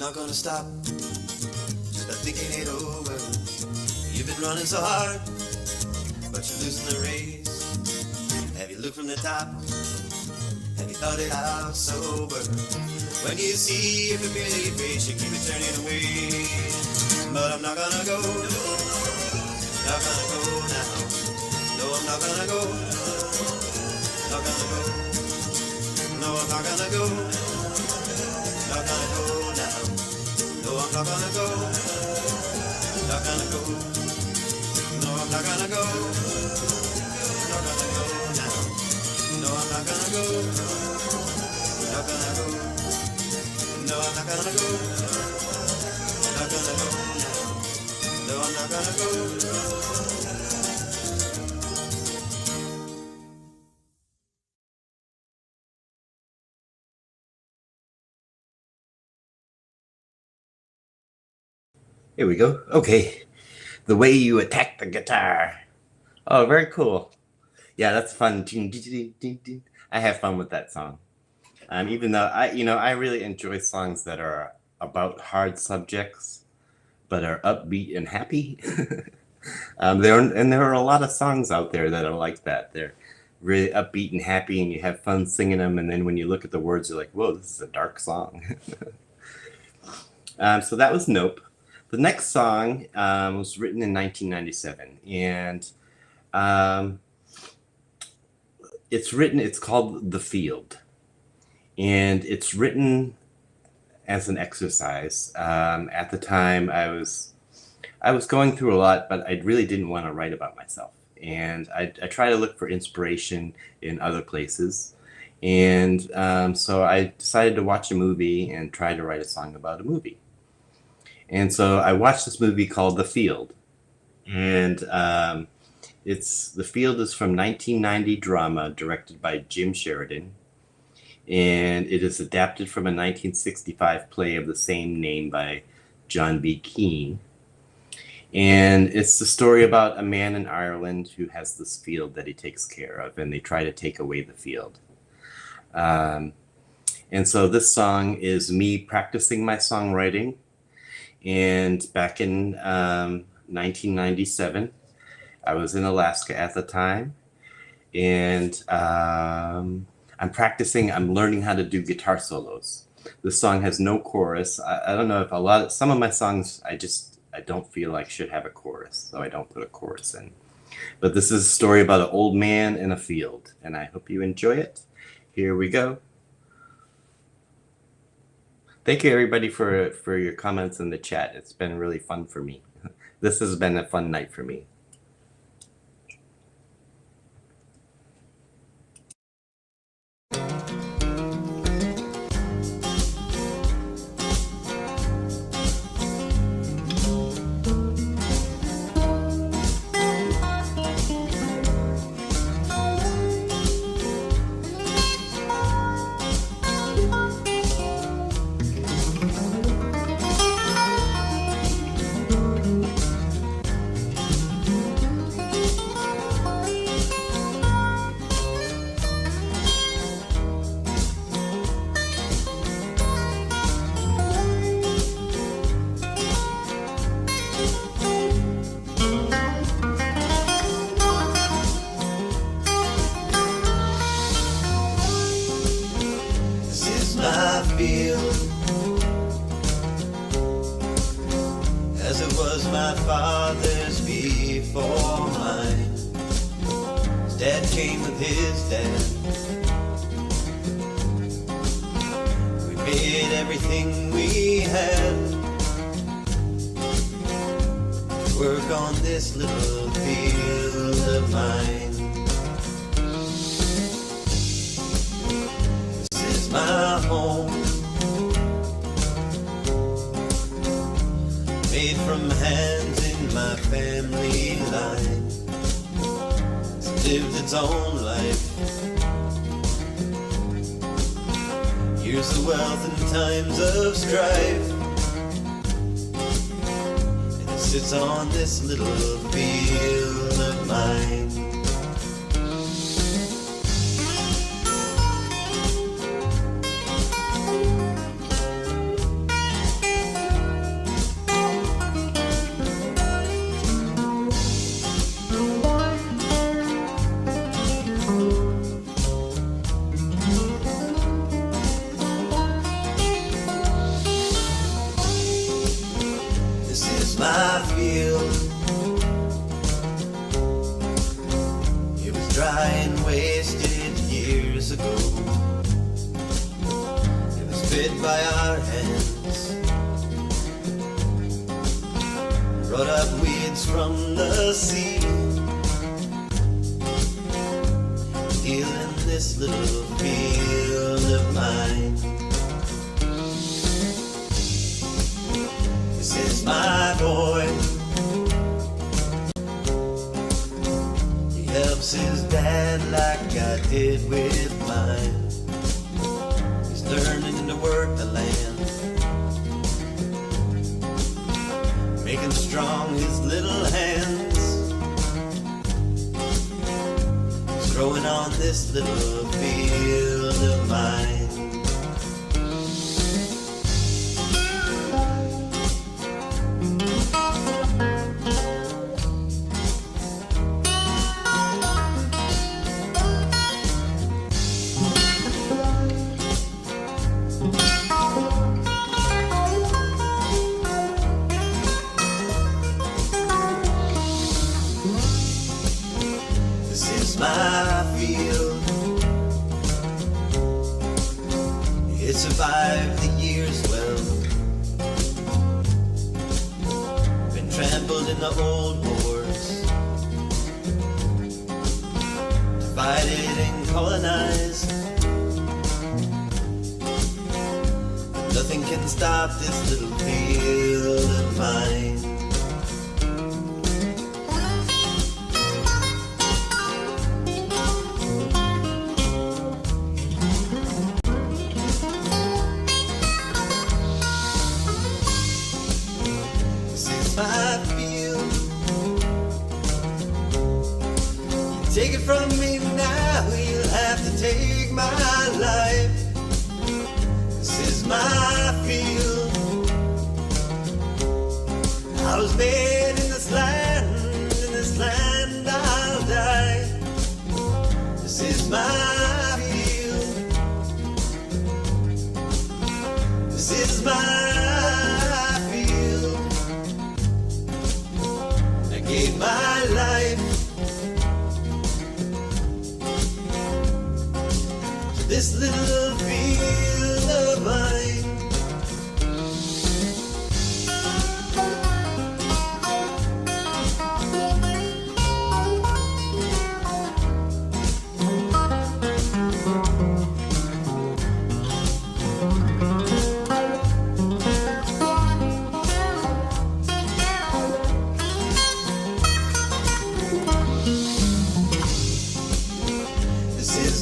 Not gonna stop, just by thinking it over. You've been running so hard, but you're losing the race. Have you looked from the top? Have you thought it out sober? When you see a familiar face, you keep it turning away. But I'm not gonna go, not gonna go now. No, I'm not gonna go, not gonna go. No, I'm not gonna go, not gonna go now. No, I'm not gonna go, not gonna go. No, I'm not gonna go, not gonna go now. No, I'm not gonna go, not gonna go. No, I'm not gonna go, not gonna go now. No, I'm not gonna go. Here we go. Okay. The way you attack the guitar. Oh, very cool. Yeah, that's fun. I have fun with that song. Even though I really enjoy songs that are about hard subjects, but are upbeat and happy. There are a lot of songs out there that are like that. They're really upbeat and happy, and you have fun singing them. And then when you look at the words, you're like, "Whoa, this is a dark song." So that was Nope. The next song was written in 1997, and it's called The Field, and it's written as an exercise. At the time, I was going through a lot, but I really didn't want to write about myself, and I try to look for inspiration in other places. And so I decided to watch a movie and try to write a song about a movie. And so I watched this movie called The Field, and The Field is from 1990 drama directed by Jim Sheridan, and it is adapted from a 1965 play of the same name by John B. Keane. And it's the story about a man in Ireland who has this field that he takes care of, and they try to take away the field. And so this song is me practicing my songwriting. And back in 1997, I was in Alaska at the time, and I'm practicing, I'm learning how to do guitar solos. This song has no chorus. I don't know if some of my songs, I don't feel like should have a chorus, so I don't put a chorus in. But this is a story about an old man in a field, and I hope you enjoy it. Here we go. Thank you, everybody, for your comments in the chat. It's been really fun for me. This has been a fun night for me. As it was my father's before mine. His dad came with his dad. We made everything we had. Work on this little field of mine. This is my home. Made from hands in my family line. It's lived its own life. Years of wealth and times of strife. And it sits on this little field of mine. My field, it was dry and wasted years ago. It was fed by our hands, brought up weeds from the sea, healing this little field of mine. This is my boy. He helps his dad like I did with mine. He's learning to work the land, making strong his little hands. He's growing on this little field of mine. My field, it survived the years well. Been trampled in the old wars, divided and colonized. Nothing can stop this little field of mine. from me now, you'll have to take my life. This is my field. I was made in this land I'll die. This is my field. This is my field. I gave my life to this little field of mine.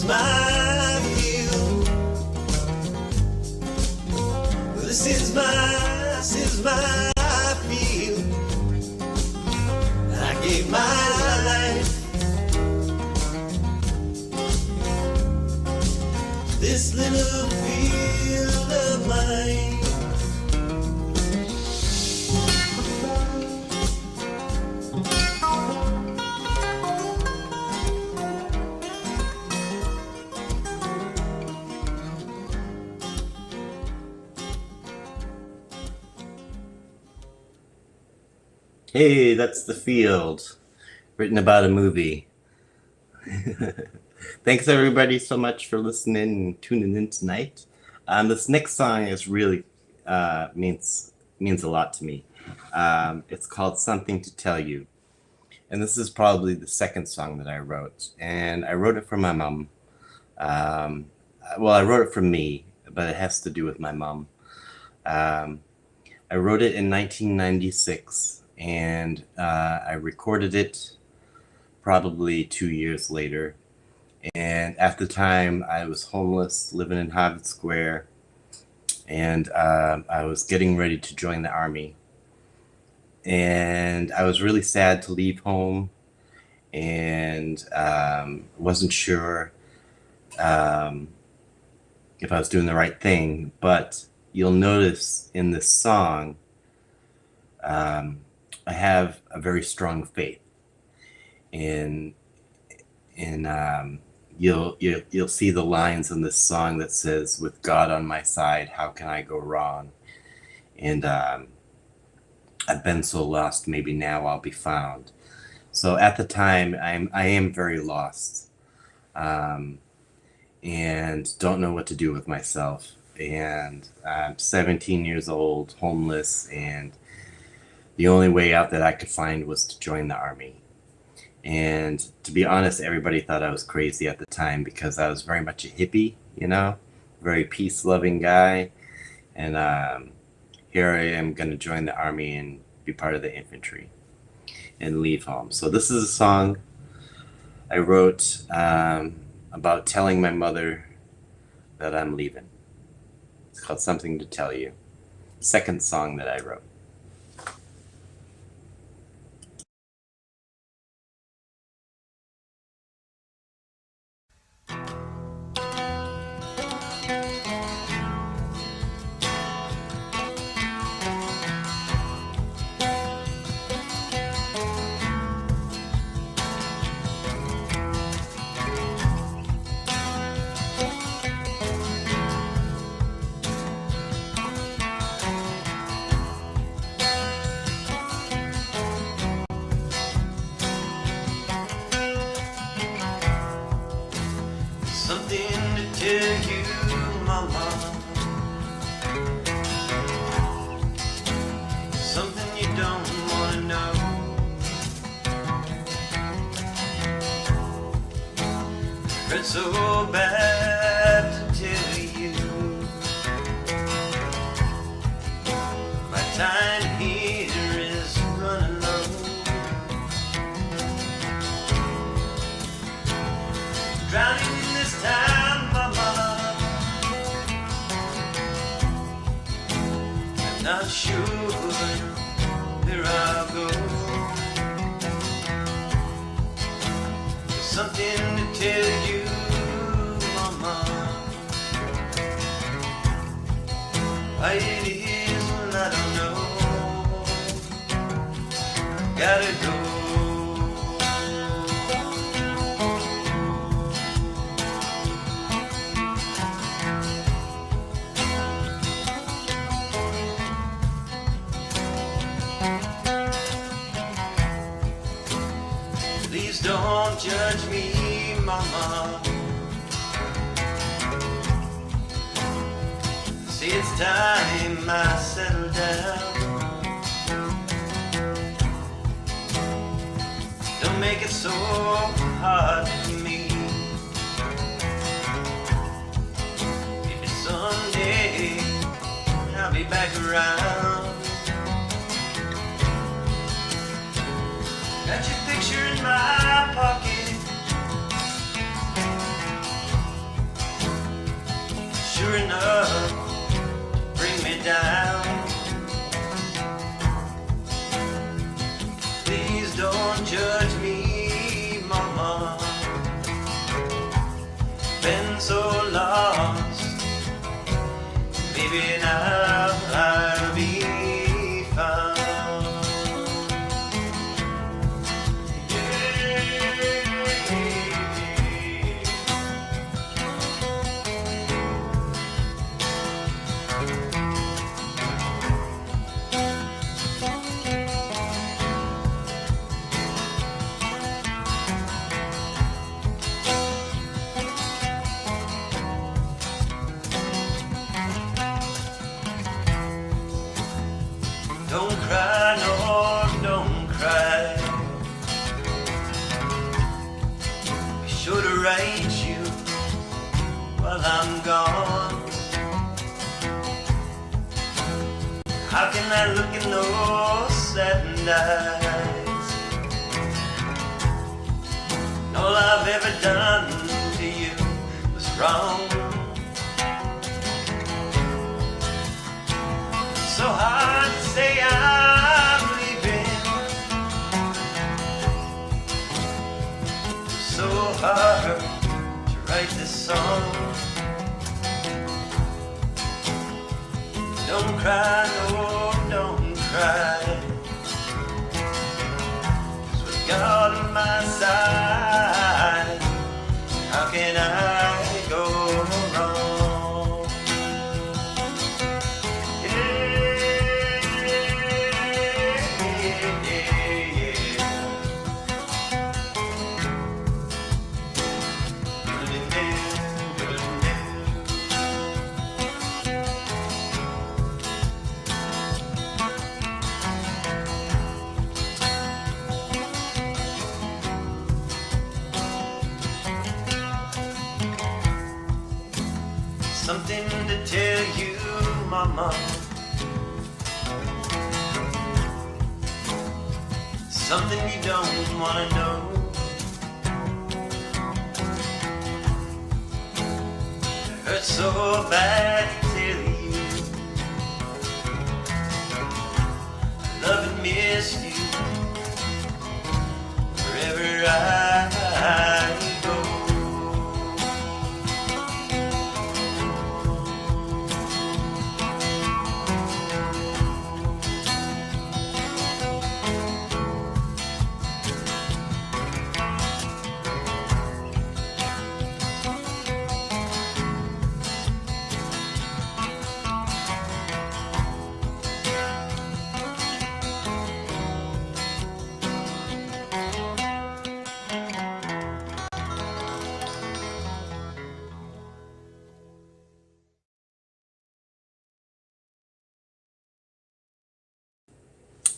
My field. This is my field. I gave my life. This little field of mine. Hey, that's The Field, written about a movie. Thanks everybody so much for listening and tuning in tonight. This next song is really means a lot to me. It's called Something to Tell You. And this is probably the second song that I wrote. And I wrote it for my mom. Well, I wrote it for me, but it has to do with my mom. I wrote it in 1996. And I recorded it probably 2 years later. And at the time, I was homeless, living in Harvard Square, and I was getting ready to join the Army. And I was really sad to leave home, and wasn't sure if I was doing the right thing. But you'll notice in this song, I have a very strong faith in you'll see the lines in this song that says, "With God on my side, how can I go wrong?" And I've been so lost, maybe now I'll be found. So at the time, I am very lost, and don't know what to do with myself. And I'm 17 years old, homeless, and the only way out that I could find was to join the Army. And to be honest, everybody thought I was crazy at the time because I was very much a hippie, very peace-loving guy. And here I am going to join the Army and be part of the infantry and leave home. So this is a song I wrote about telling my mother that I'm leaving. It's called Something to Tell You. Second song that I wrote. It's so bad to tell you. My time here is running low. Drowning in this time, mama. I'm not sure where I'll go. There's something something to tell you, mama. Why it is, well, I don't know. Gotta go. Please don't judge me, mama. See, it's time I settle down. Don't make it so hard for me. Maybe someday I'll be back around. Got your picture in my pocket. Sure enough, bring me down. Please don't judge me, mama. Been so lost. Maybe now I'll be found. Don't cry, no, don't cry. Be sure to write you while I'm gone. How can I look in those saddened eyes? And all I've ever done to you was wrong. So hard to say I'm leaving. So hard to write this song. Don't cry, no, don't cry. 'Cause with God on my side, how can I go wrong? Something to tell you, mama. Something you don't wanna know. It hurts so bad to tell you. I love and miss you wherever I go.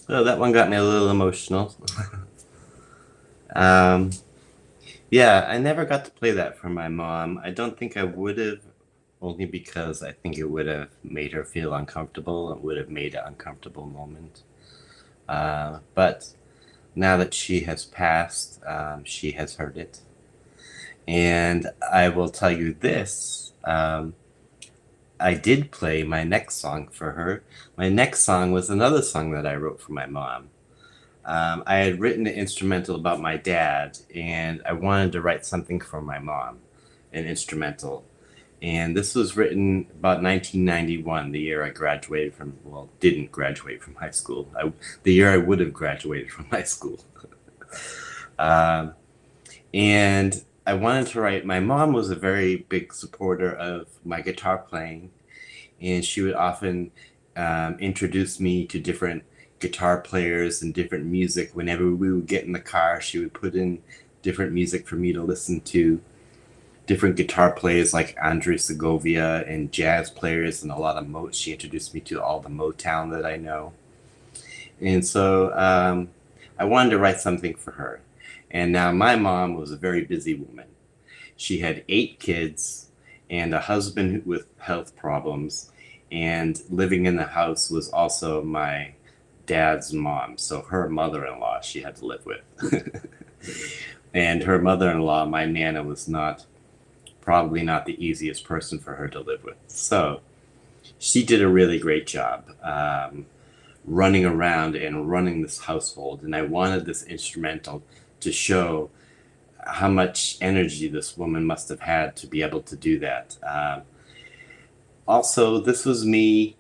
So that one got me a little emotional. Yeah, I never got to play that for my mom. I don't think I would have, only because I think it would have made her feel uncomfortable. It would have made an uncomfortable moment. But now that she has passed, she has heard it. And I will tell you this. I did play my next song for her. My next song was another song that I wrote for my mom. I had written an instrumental about my dad, and I wanted to write something for my mom, an instrumental. And this was written about 1991, the year I graduated from, well, didn't graduate from high school. The year I would have graduated from high school. um, and I wanted to write, my mom was a very big supporter of my guitar playing, and she would often introduce me to different guitar players and different music. Whenever we would get in the car, she would put in different music for me to listen to, different guitar players like Andre Segovia and jazz players and a lot of she introduced me to all the Motown that I know. And so I wanted to write something for her. And now my mom was a very busy woman. She had 8 kids and a husband with health problems, and living in the house was also my dad's mom, so her mother-in-law she had to live with. And her mother-in-law, my Nana, was probably not the easiest person for her to live with. So she did a really great job running around and running this household, and I wanted this instrumental to show how much energy this woman must have had to be able to do that. Also, this was me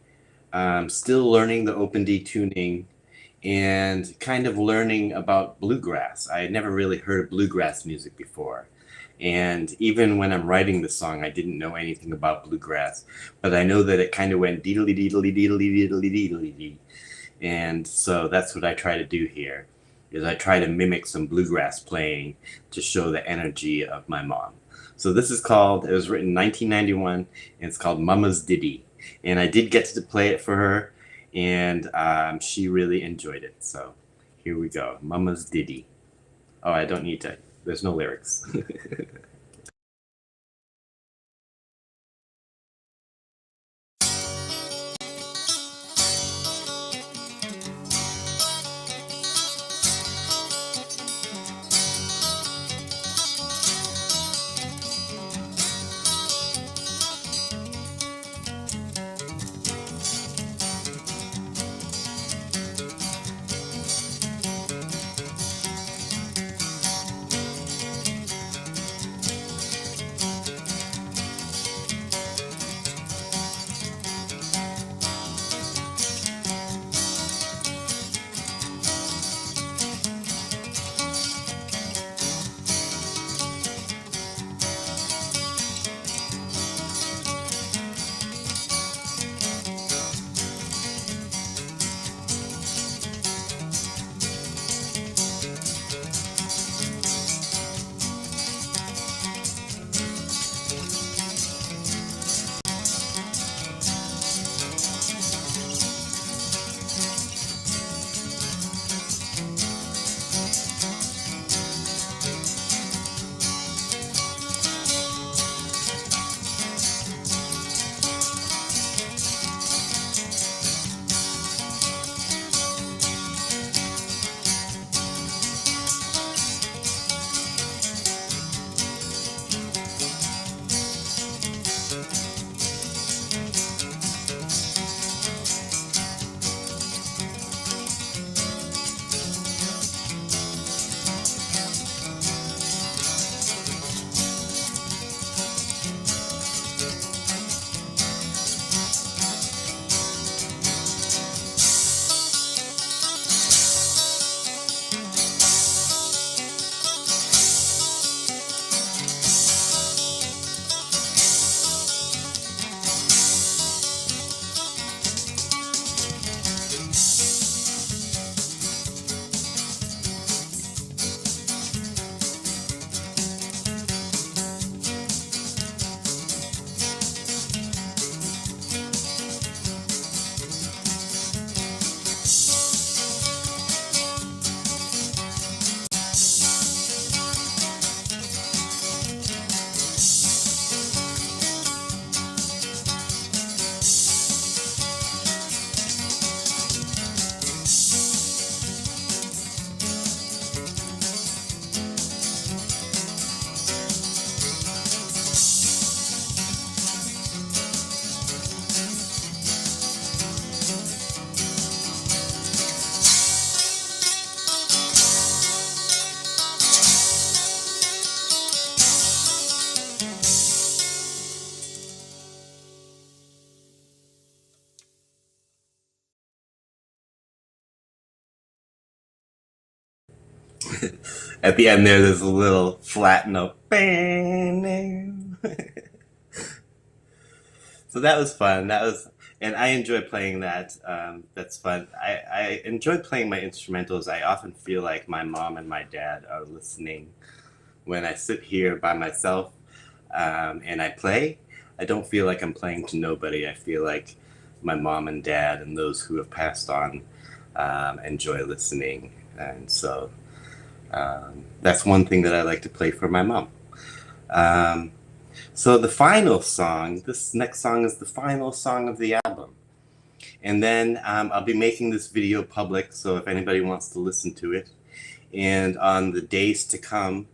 still learning the open D tuning and kind of learning about bluegrass. I had never really heard bluegrass music before. And even when I'm writing the song, I didn't know anything about bluegrass, but I know that it kind of went deedly deedly deedly deedly deedly dee. And so that's what I try to do here, is I try to mimic some bluegrass playing to show the energy of my mom. So this is called, it was written in 1991, and it's called Mama's Ditty. And I did get to play it for her, and she really enjoyed it. So here we go, Mama's Ditty. Oh, I don't need to, there's no lyrics. At the end there's a little flat note. So that was fun. And I enjoy playing that. That's fun. I enjoy playing my instrumentals. I often feel like my mom and my dad are listening when I sit here by myself and I play. I don't feel like I'm playing to nobody. I feel like my mom and dad and those who have passed on enjoy listening. And so that's one thing that I like to play for my mom. So the final song, this next song is the final song of the album. And then I'll be making this video public, so if anybody wants to listen to it. And on the days to come,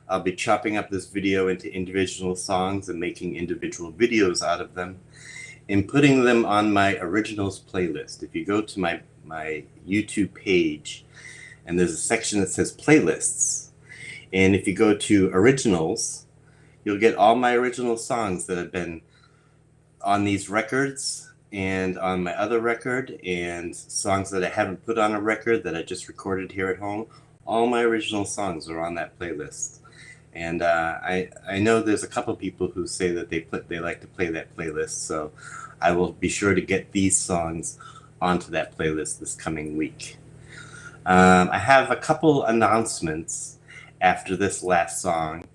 I'll be chopping up this video into individual songs and making individual videos out of them and putting them on my originals playlist. If you go to my YouTube page, and there's a section that says playlists. And if you go to originals, you'll get all my original songs that have been on these records and on my other record, and songs that I haven't put on a record that I just recorded here at home. All my original songs are on that playlist. And I know there's a couple people who say that they like to play that playlist, so I will be sure to get these songs onto that playlist this coming week. I have a couple announcements after this last song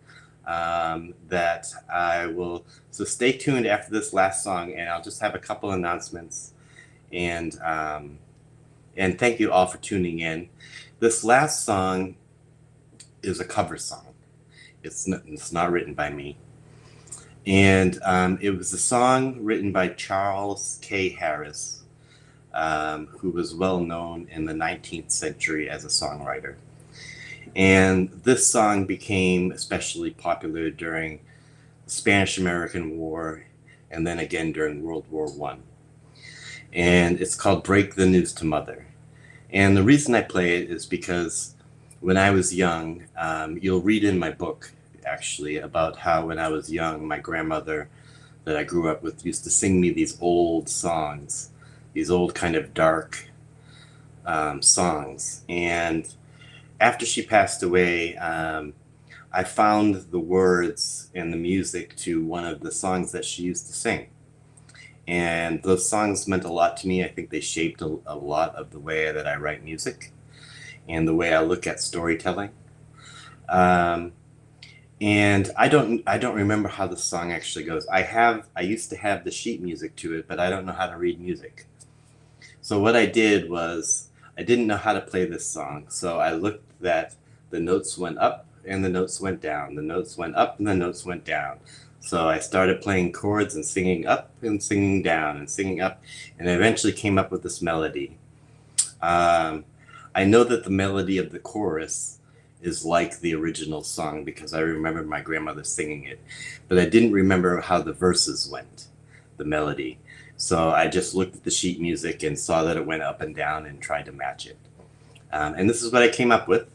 that I will, so stay tuned after this last song, and I'll just have a couple announcements, and thank you all for tuning in. This last song is a cover song. It's not written by me, and it was a song written by Charles K. Harris, who was well known in the 19th century as a songwriter. And this song became especially popular during the Spanish-American War, and then again during World War I. And it's called Break the News to Mother. And the reason I play it is because when I was young, you'll read in my book, actually, about how when I was young, my grandmother that I grew up with used to sing me these old songs, these old kind of dark songs. And after she passed away, I found the words and the music to one of the songs that she used to sing. And those songs meant a lot to me. I think they shaped a lot of the way that I write music and the way I look at storytelling. And I don't remember how the song actually goes. I used to have the sheet music to it, but I don't know how to read music. So what I did was, I didn't know how to play this song, so I looked that the notes went up and the notes went down, the notes went up and the notes went down. So I started playing chords and singing up and singing down and singing up, and I eventually came up with this melody. I know that the melody of the chorus is like the original song because I remember my grandmother singing it, but I didn't remember how the verses went, the melody. So I just looked at the sheet music and saw that it went up and down and tried to match it. And this is what I came up with.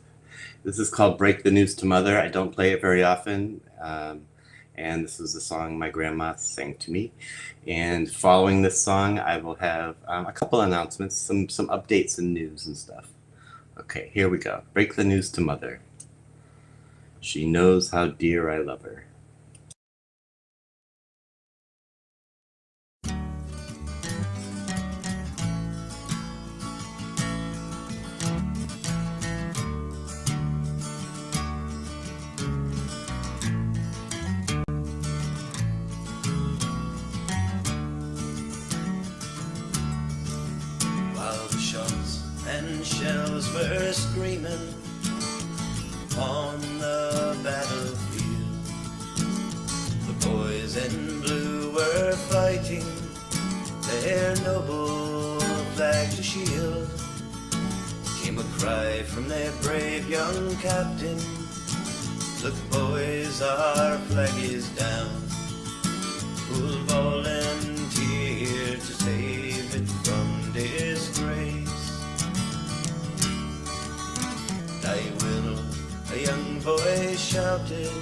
This is called Break the News to Mother. I don't play it very often. And this is the song my grandma sang to me. And following this song, I will have a couple announcements, some updates and news and stuff. Okay, here we go. Break the news to Mother. She knows how dear I love her. Shells were screaming on the battlefield. The boys in blue were fighting their noble flag to shield. Came a cry from their brave young captain, look boys, our flag is down. Who'll volunteer to save it from disgrace? I will, a young voice shouted,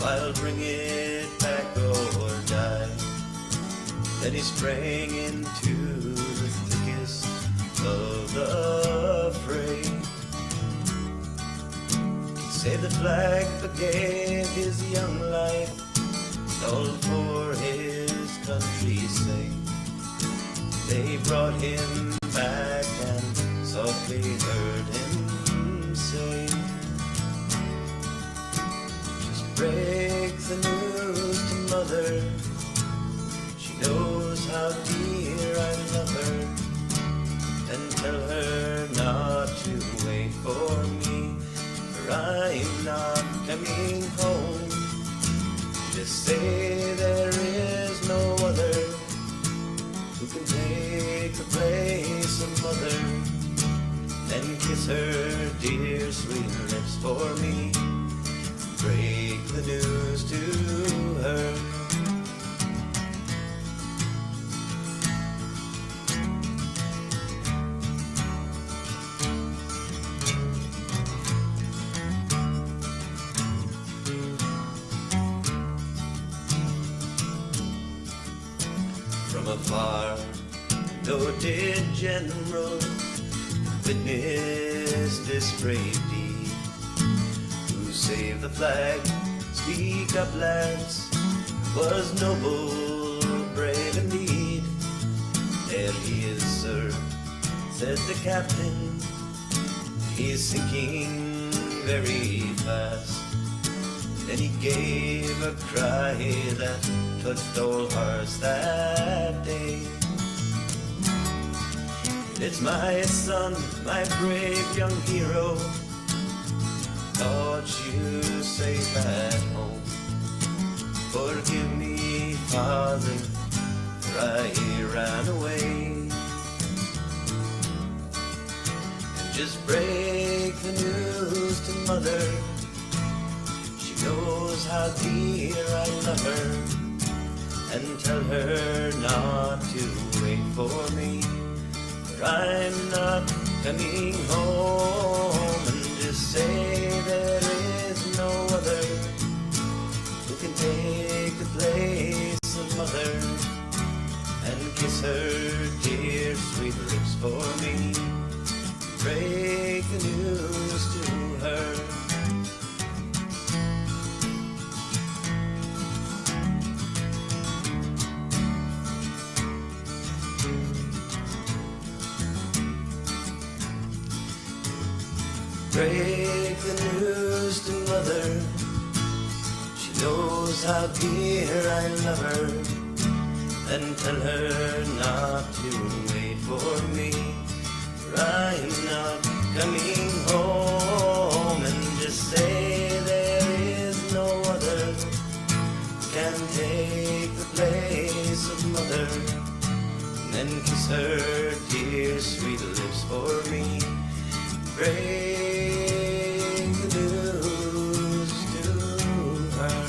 I'll bring it back or die. Then he sprang into the thickest of the fray. Saved the flag but gave his young life all for his country's sake. They brought him back and softly heard him say, just break the news to mother, she knows how dear I love her, and tell her not to wait for me, for I'm not coming home. Just say there is no other who can take the place of mother, and kiss her dear sweet lips for me. Break the news to her. From afar, noted general witnessed this brave deed. Who saved the flag? Speak up, lads. Was noble, brave indeed. There he is, sir, said the captain. He's sinking very fast. Then he gave a cry that touched all hearts that day. It's my son, my brave young hero, thought you safe at home. Forgive me, Father, for I ran away. Just break the news to mother, she knows how dear I love her, and tell her not to wait for me, for I'm not coming home. And just say there is no other who can take the place of mother, and kiss her dear sweet lips for me. Break the news to her. Break the news to mother, she knows how dear I love her, and tell her not to wait for me, for I'm not coming home. And just say there is no other can take the place of mother, and then kiss her dear sweet lips for me. Break the news to her.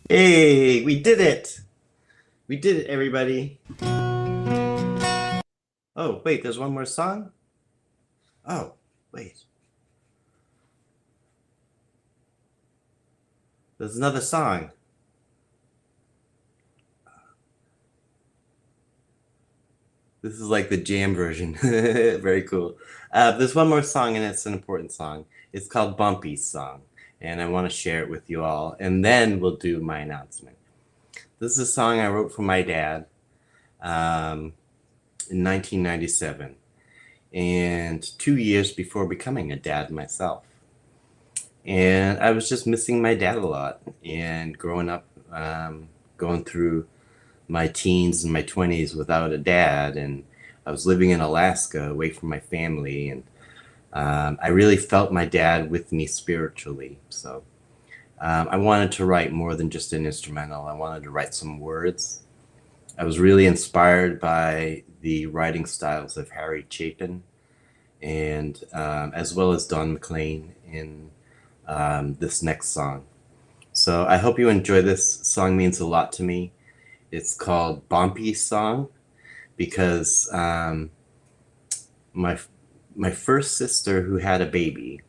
Hey, we did it! We did it, everybody. Oh, wait, there's one more song? Oh, wait. There's another song. This is like the jam version. Very cool. There's one more song, and it's an important song. It's called Bumpy's Song, and I want to share it with you all, and then we'll do my announcement. This is a song I wrote for my dad in 1997, and 2 years before becoming a dad myself. And I was just missing my dad a lot, and growing up, going through my teens and my 20s without a dad, and I was living in Alaska away from my family, and I really felt my dad with me spiritually. So I wanted to write more than just an instrumental. I wanted to write some words. I was really inspired by the writing styles of Harry Chapin, and as well as Don McLean in this next song. So I hope you enjoy this. Song means a lot to me. It's called Bumpy's Song because my my first sister who had a baby,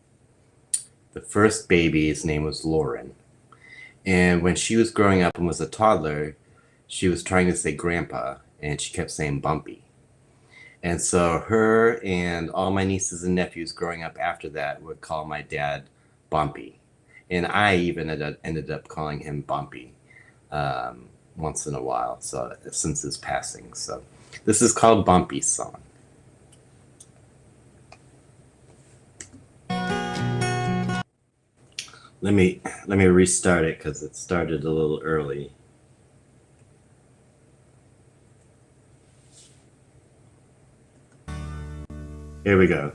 the first baby's name was Lauren. And when she was growing up and was a toddler, she was trying to say grandpa, and she kept saying bumpy. And so her and all my nieces and nephews growing up after that would call my dad Bumpy. And I even ended up calling him Bumpy once in a while, so since his passing. So this is called Bumpy's song. Let me restart it because it started a little early. Here we go.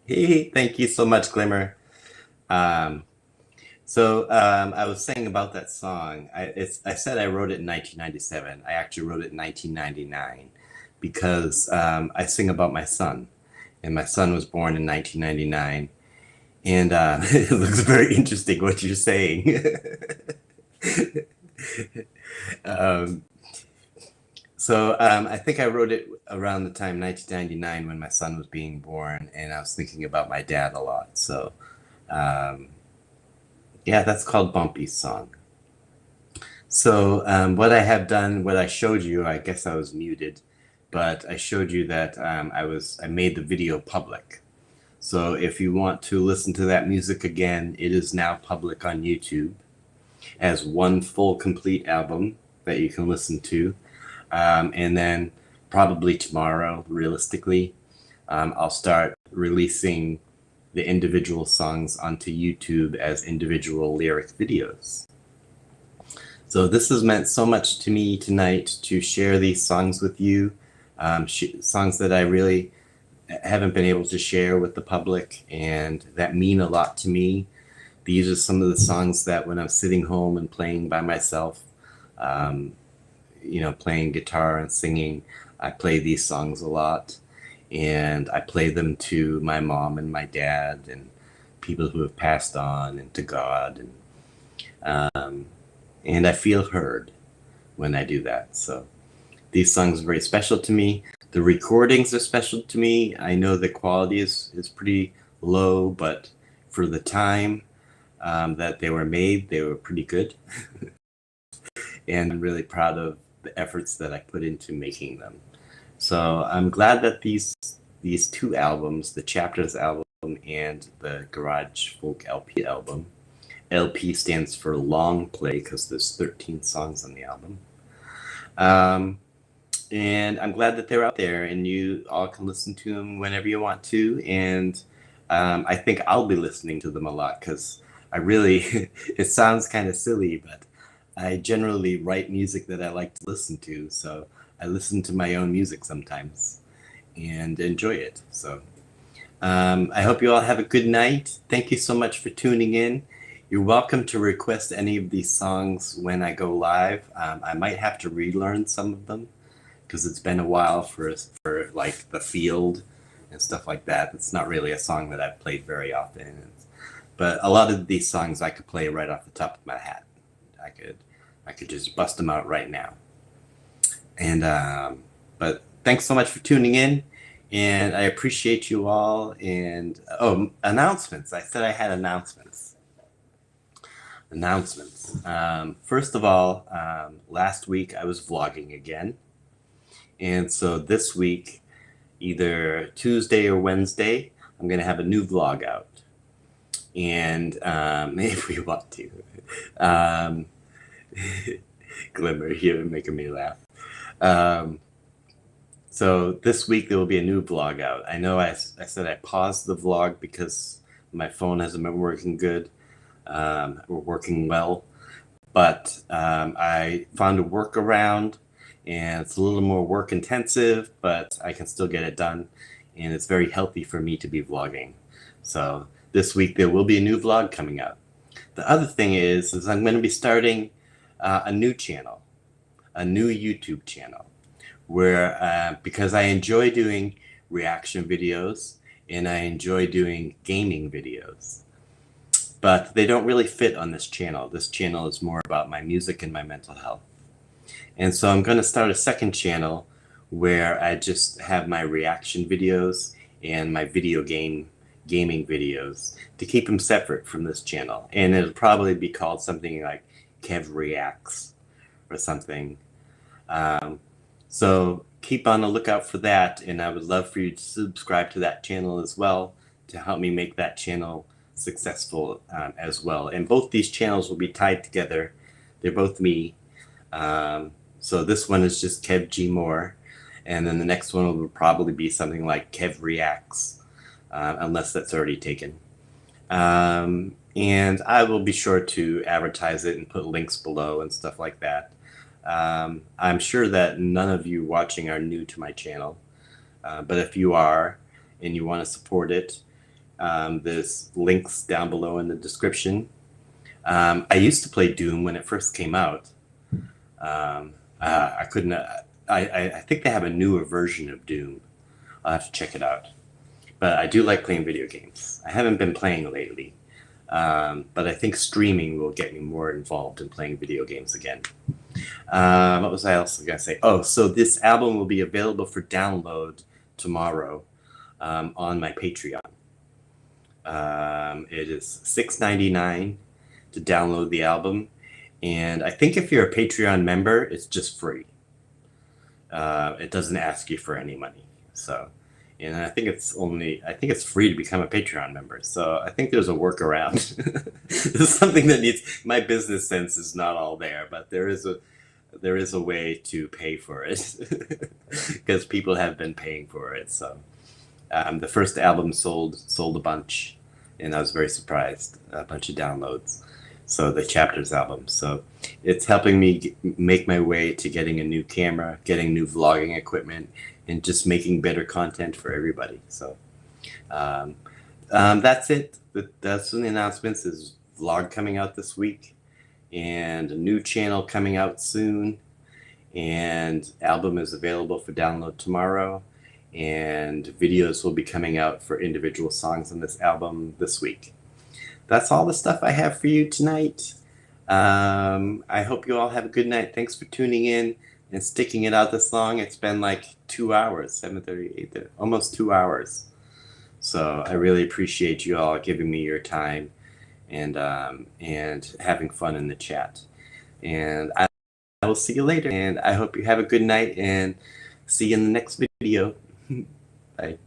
Hey, thank you so much, Glimmer. Um, I was saying about that song. I said I wrote it in 1997. I actually wrote it in 1999 because I sing about my son, and my son was born in 1999. And it looks very interesting what you're saying. um, I think I wrote it around the time 1999 when my son was being born, and I was thinking about my dad a lot. Um, yeah, that's called Bumpy's song. What I have done, what I showed you, I guess I was muted, but I showed you that I made the video public. So if you want to listen to that music again, it is now public on YouTube as one full complete album that you can listen to. And then probably tomorrow, realistically, I'll start releasing the individual songs onto YouTube as individual lyric videos. So this has meant so much to me tonight to share these songs with you, songs that I really haven't been able to share with the public and that mean a lot to me. These are some of the songs that when I'm sitting home and playing by myself, um, playing guitar and singing, I play these songs a lot. And I play them to my mom and my dad and people who have passed on and to God. And I feel heard when I do that. So these songs are very special to me. The recordings are special to me. I know the quality is pretty low, but for the time that they were made, they were pretty good. And I'm really proud of the efforts that I put into making them. So I'm glad that these two albums, the Chapters album and the Garage Folk LP album, LP stands for long play because there's 13 songs on the album. And I'm glad that they're out there and you all can listen to them whenever you want to. And I think I'll be listening to them a lot because I really, it sounds kind of silly, but I generally write music that I like to listen to. So I listen to my own music sometimes and enjoy it. So I hope you all have a good night. Thank you so much for tuning in. You're welcome to request any of these songs when I go live. I might have to relearn some of them because it's been a while for like The Field and stuff like that. It's not really a song that I've played very often. But a lot of these songs I could play right off the top of my hat. I could just bust them out right now. And but thanks so much for tuning in, and I appreciate you all. And announcements. I said I had announcements. First of all, last week I was vlogging again, and so this week, either Tuesday or Wednesday, I'm gonna have a new vlog out. And if we want to, Glimmer, you're making me laugh. So this week there will be a new vlog out. I know I said I paused the vlog because my phone hasn't been working good, or working well, but I found a workaround, and it's a little more work intensive, but I can still get it done, and it's very healthy for me to be vlogging. So this week there will be a new vlog coming out. The other thing is I'm going to be starting a new channel, a new YouTube channel, where because I enjoy doing reaction videos and I enjoy doing gaming videos, but they don't really fit on this channel. This channel is more about my music and my mental health. And so I'm going to start a second channel where I just have my reaction videos and my gaming videos to keep them separate from this channel. And it'll probably be called something like Kev Reacts or something. So keep on the lookout for that, and I would love for you to subscribe to that channel as well to help me make that channel successful as well. And both these channels will be tied together. They're both me. So this one is just Kev G Mor, and then the next one will probably be something like Kev Reacts, unless that's already taken. And I will be sure to advertise it and put links below and stuff like that. I'm sure that none of you watching are new to my channel, but if you are and you want to support it, There's links down below in the description. I used to play Doom when it first came out. I couldn't. I think they have a newer version of Doom. I'll have to check it out. But I do like playing video games. I haven't been playing lately, but I think streaming will get me more involved in playing video games again. What was I else going to say? Oh, so this album will be available for download tomorrow on my Patreon. It is $6.99 to download the album, and I think if you're a Patreon member, it's just free. It doesn't ask you for any money. So, and I think it's free to become a Patreon member. So I think there's a workaround. There's something that needs, my business sense is not all there, but there is a way to pay for it because people have been paying for it. So the first album sold a bunch, and I was very surprised. A bunch of downloads. So the Chapters album. So it's helping me make my way to getting a new camera, getting new vlogging equipment, and just making better content for everybody. So that's it. That's the announcements. There's a vlog coming out this week, and a new channel coming out soon, and album is available for download tomorrow, and videos will be coming out for individual songs on this album this week. That's all the stuff I have for you tonight. I hope you all have a good night. Thanks for tuning in and sticking it out this long. It's been like 2 hours, 7:38, almost 2 hours. So I really appreciate you all giving me your time and having fun in the chat. And I will see you later. And I hope you have a good night and see you in the next video. Bye.